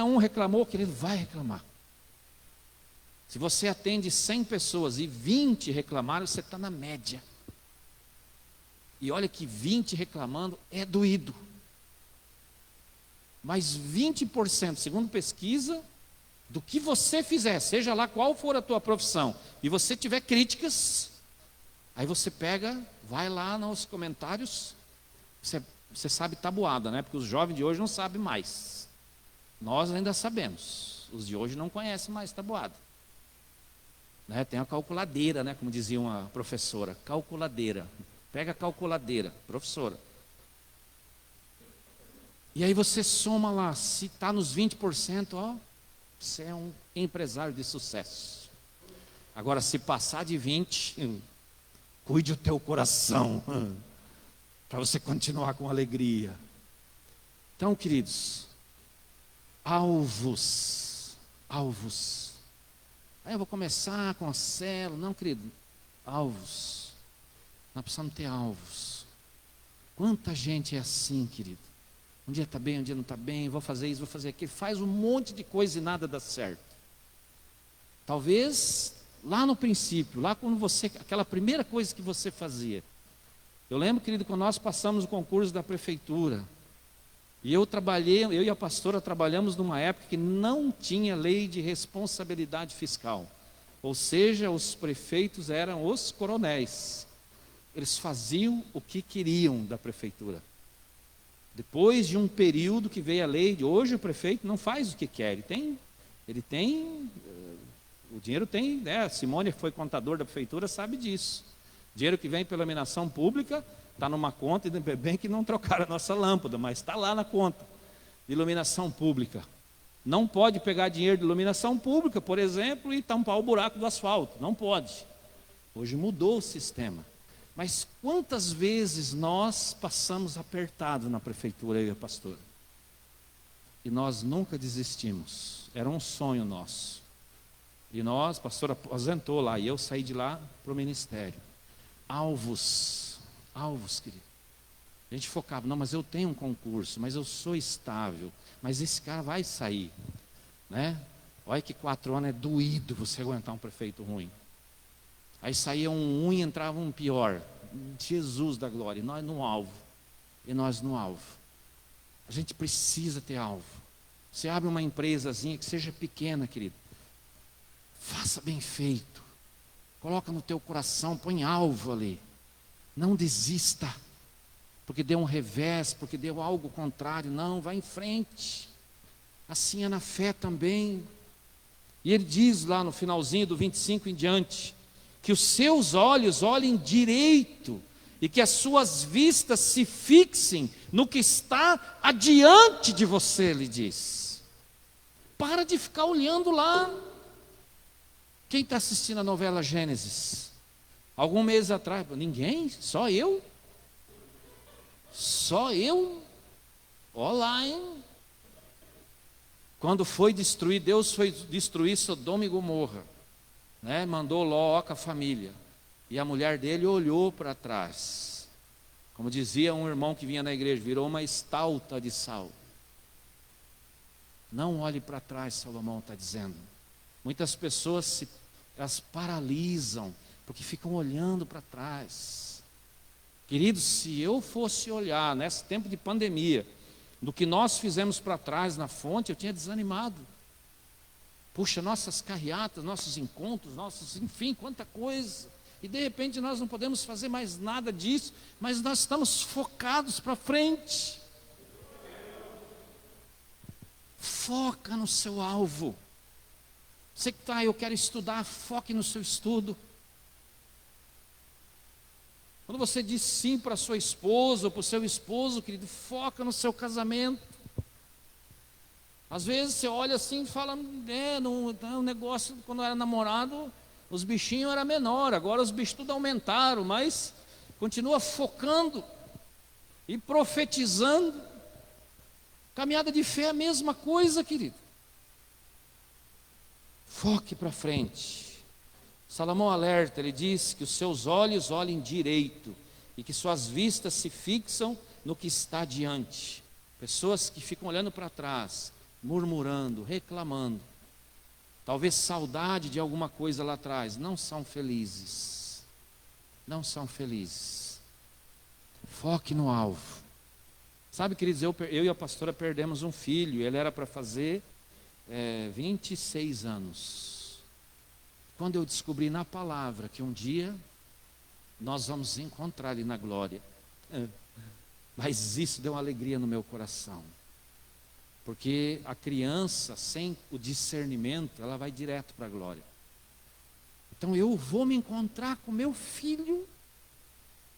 um reclamou, querido, vai reclamar. Se você atende 100 pessoas e 20 reclamaram, você está na média. E olha que 20 reclamando é doído. Mas 20%, segundo pesquisa, do que você fizer, seja lá qual for a tua profissão, e você tiver críticas, aí você pega, vai lá nos comentários, você sabe tabuada, né? Porque os jovens de hoje não sabem mais. Nós ainda sabemos. Os de hoje não conhecem mais tabuada. Né? Tem a calculadeira, né? Como dizia uma professora. Calculadeira. Pega a calculadeira, professora. E aí você soma lá. Se está nos 20%, você é um empresário de sucesso. Agora, se passar de 20%, cuide o teu coração. Para você continuar com alegria. Então, queridos, alvos. Aí eu vou começar com a célula. Não, querido, alvos. Nós precisamos ter alvos. Quanta gente é assim, querido? Um dia está bem, um dia não está bem, vou fazer isso, vou fazer aquilo. Faz um monte de coisa e nada dá certo. Talvez, lá no princípio, lá quando aquela primeira coisa que você fazia. Eu lembro, querido, quando nós passamos o concurso da prefeitura, e eu e a pastora trabalhamos numa época que não tinha lei de responsabilidade fiscal. Ou seja, os prefeitos eram os coronéis. Eles faziam o que queriam da prefeitura. Depois de um período que veio a lei, hoje o prefeito não faz o que quer. Ele tem o dinheiro tem, né? A Simone foi contador da prefeitura, sabe disso. Dinheiro que vem pela iluminação pública, está numa conta, e bem que não trocaram a nossa lâmpada, mas está lá na conta de iluminação pública. Não pode pegar dinheiro de iluminação pública, por exemplo, e tampar o buraco do asfalto. Não pode. Hoje mudou o sistema. Mas quantas vezes nós passamos apertado na prefeitura, eu e a pastora? E nós nunca desistimos. Era um sonho nosso. E nós, a pastora aposentou lá, e eu saí de lá para o ministério. Alvos, querido. A gente focava, não, mas eu tenho um concurso, mas eu sou estável, mas esse cara vai sair, né? Olha que 4 anos é doído você aguentar um prefeito ruim. Aí saía um ruim e entrava um pior. Jesus da glória, e nós no alvo. A gente precisa ter alvo. Você abre uma empresazinha que seja pequena, querido. Faça bem feito. Coloca no teu coração, põe alvo ali. Não desista, porque deu um revés, porque deu algo contrário. Não, vai em frente. Assim é na fé também. E ele diz lá no finalzinho do 25 em diante, que os seus olhos olhem direito, e que as suas vistas se fixem no que está adiante de você, ele diz. Para de ficar olhando lá. Quem está assistindo a novela Gênesis? Algum mês atrás, ninguém? Só eu? Só eu? Olá, hein? Quando foi destruir, Deus foi destruir Sodoma e Gomorra, né? Mandou Ló com a família. E a mulher dele olhou para trás. Como dizia um irmão que vinha na igreja, virou uma estalta de sal. Não olhe para trás, Salomão está dizendo. Muitas pessoas elas paralisam, porque ficam olhando para trás. Queridos, se eu fosse olhar nesse tempo de pandemia, do que nós fizemos para trás na fonte, eu tinha desanimado. Puxa, nossas carreatas, nossos encontros, enfim, quanta coisa. E de repente nós não podemos fazer mais nada disso, mas nós estamos focados para frente. Foca no seu alvo. Você que está, eu quero estudar, foque no seu estudo. Quando você diz sim para a sua esposa ou para o seu esposo, querido, foca no seu casamento. Às vezes você olha assim e fala, no negócio, quando eu era namorado, os bichinhos eram menores, agora os bichos tudo aumentaram, mas continua focando e profetizando. Caminhada de fé é a mesma coisa, querido. Foque para frente. Salomão alerta, ele diz que os seus olhos olhem direito e que suas vistas se fixam no que está diante. Pessoas que ficam olhando para trás, murmurando, reclamando, talvez saudade de alguma coisa lá atrás, não são felizes. Não são felizes. Foque no alvo. Sabe, queridos, eu e a pastora perdemos um filho, ele era para fazer 26 anos. Quando eu descobri na palavra que um dia nós vamos encontrar ele na glória, mas isso deu uma alegria no meu coração, porque a criança sem o discernimento, ela vai direto para a glória. Então eu vou me encontrar com meu filho.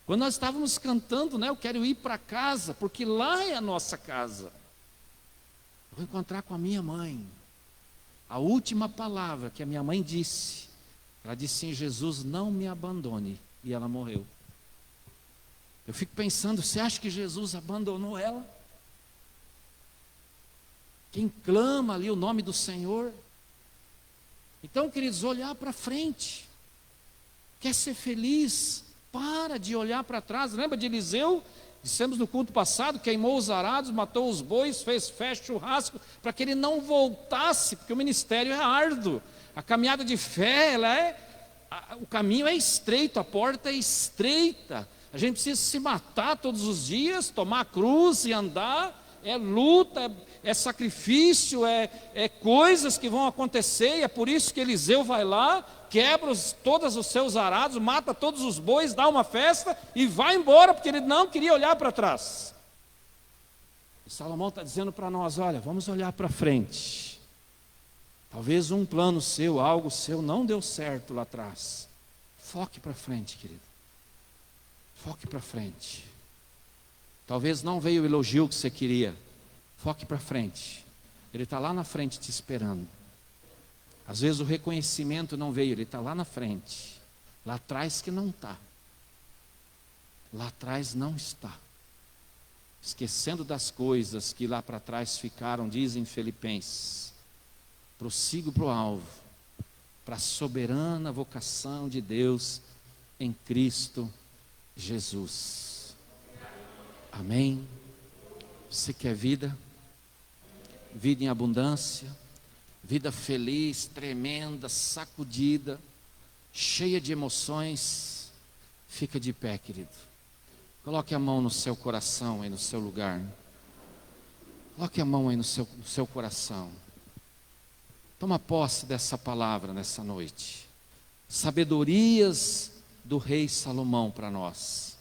Quando nós estávamos cantando, né, eu quero ir para casa, porque lá é a nossa casa. Eu vou encontrar com a minha mãe. A última palavra que a minha mãe disse, ela disse assim, Jesus, não me abandone. E ela morreu. Eu fico pensando, você acha que Jesus abandonou ela? Quem clama ali o nome do Senhor? Então, queridos, olhar para frente. Quer ser feliz? Para de olhar para trás. Lembra de Eliseu? Dissemos no culto passado, queimou os arados, matou os bois, fez festa, churrasco, para que ele não voltasse, porque o ministério é árduo. A caminhada de fé, o caminho é estreito, a porta é estreita. A gente precisa se matar todos os dias, tomar a cruz e andar. É luta, é sacrifício, é coisas que vão acontecer. E é por isso que Eliseu vai lá, quebra todos os seus arados, mata todos os bois, dá uma festa e vai embora, porque ele não queria olhar para trás. E Salomão está dizendo para nós, olha, vamos olhar para frente. Talvez um plano seu, algo seu não deu certo lá atrás. Foque para frente, querido. Foque para frente. Talvez não veio o elogio que você queria. Foque para frente. Ele está lá na frente te esperando. Às vezes o reconhecimento não veio, ele está lá na frente. Lá atrás que não está. Lá atrás não está. esquecendo das coisas que lá para trás ficaram, dizem Filipenses, prossigo para o alvo, para a soberana vocação de Deus em Cristo Jesus. Amém? Você quer vida? Vida em abundância, vida feliz, tremenda, sacudida, cheia de emoções? Fica de pé, querido. Coloque a mão no seu coração aí, no seu lugar. Coloque a mão aí no seu coração. Toma posse dessa palavra nessa noite. Sabedorias do rei Salomão para nós.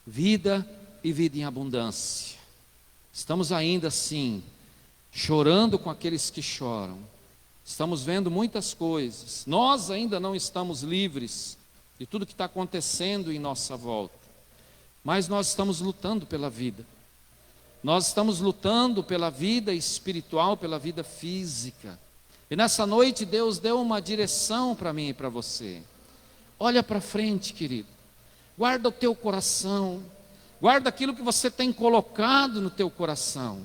Vida e vida em abundância. Estamos ainda assim, chorando com aqueles que choram. Estamos vendo muitas coisas. Nós ainda não estamos livres de tudo que está acontecendo em nossa volta. Mas nós estamos lutando pela vida. Nós estamos lutando pela vida espiritual, pela vida física. E nessa noite Deus deu uma direção para mim e para você. Olha para frente, querido. Guarda o teu coração. Guarda aquilo que você tem colocado no teu coração.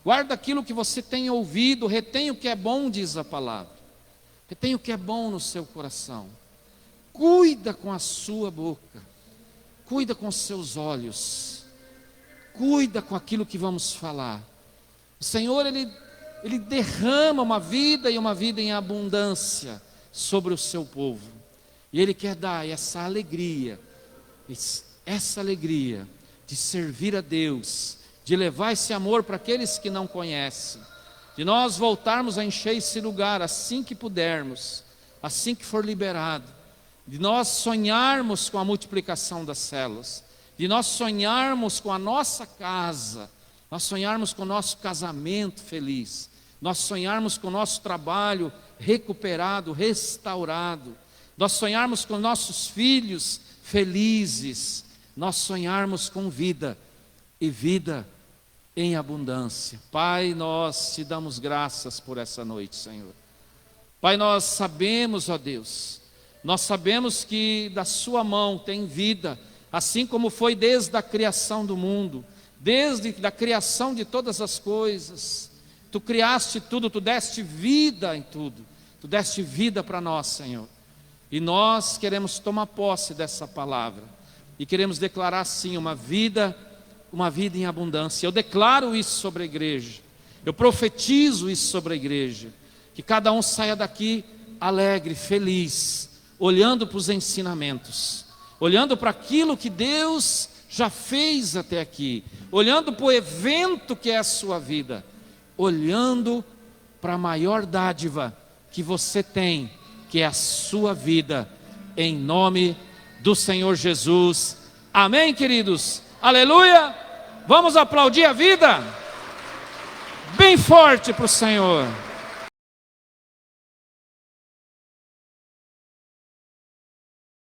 Guarda aquilo que você tem ouvido. Retém o que é bom, diz a palavra. Retém o que é bom no seu coração. Cuida com a sua boca. Cuida com os seus olhos. Cuida com aquilo que vamos falar. O Senhor, Ele derrama uma vida e uma vida em abundância sobre o seu povo. E Ele quer dar essa alegria de servir a Deus, de levar esse amor para aqueles que não conhecem, de nós voltarmos a encher esse lugar assim que pudermos, assim que for liberado, de nós sonharmos com a multiplicação das células, de nós sonharmos com a nossa casa, nós sonharmos com o nosso casamento feliz, nós sonharmos com o nosso trabalho recuperado, restaurado, nós sonharmos com nossos filhos felizes, nós sonharmos com vida e vida em abundância. Pai, nós te damos graças por essa noite, Senhor. Pai, nós sabemos, ó Deus, nós sabemos que da sua mão tem vida, assim como foi desde a criação do mundo, desde a criação de todas as coisas. Tu criaste tudo, tu deste vida em tudo, tu deste vida para nós, Senhor. E nós queremos tomar posse dessa palavra e queremos declarar sim uma vida em abundância. Eu declaro isso sobre a igreja, eu profetizo isso sobre a igreja, que cada um saia daqui alegre, feliz, olhando para os ensinamentos, olhando para aquilo que Deus já fez até aqui, olhando para o evento que é a sua vida, olhando para a maior dádiva que você tem, que é a sua vida, em nome do Senhor Jesus. Amém, queridos? Aleluia! Vamos aplaudir a vida bem forte para o Senhor.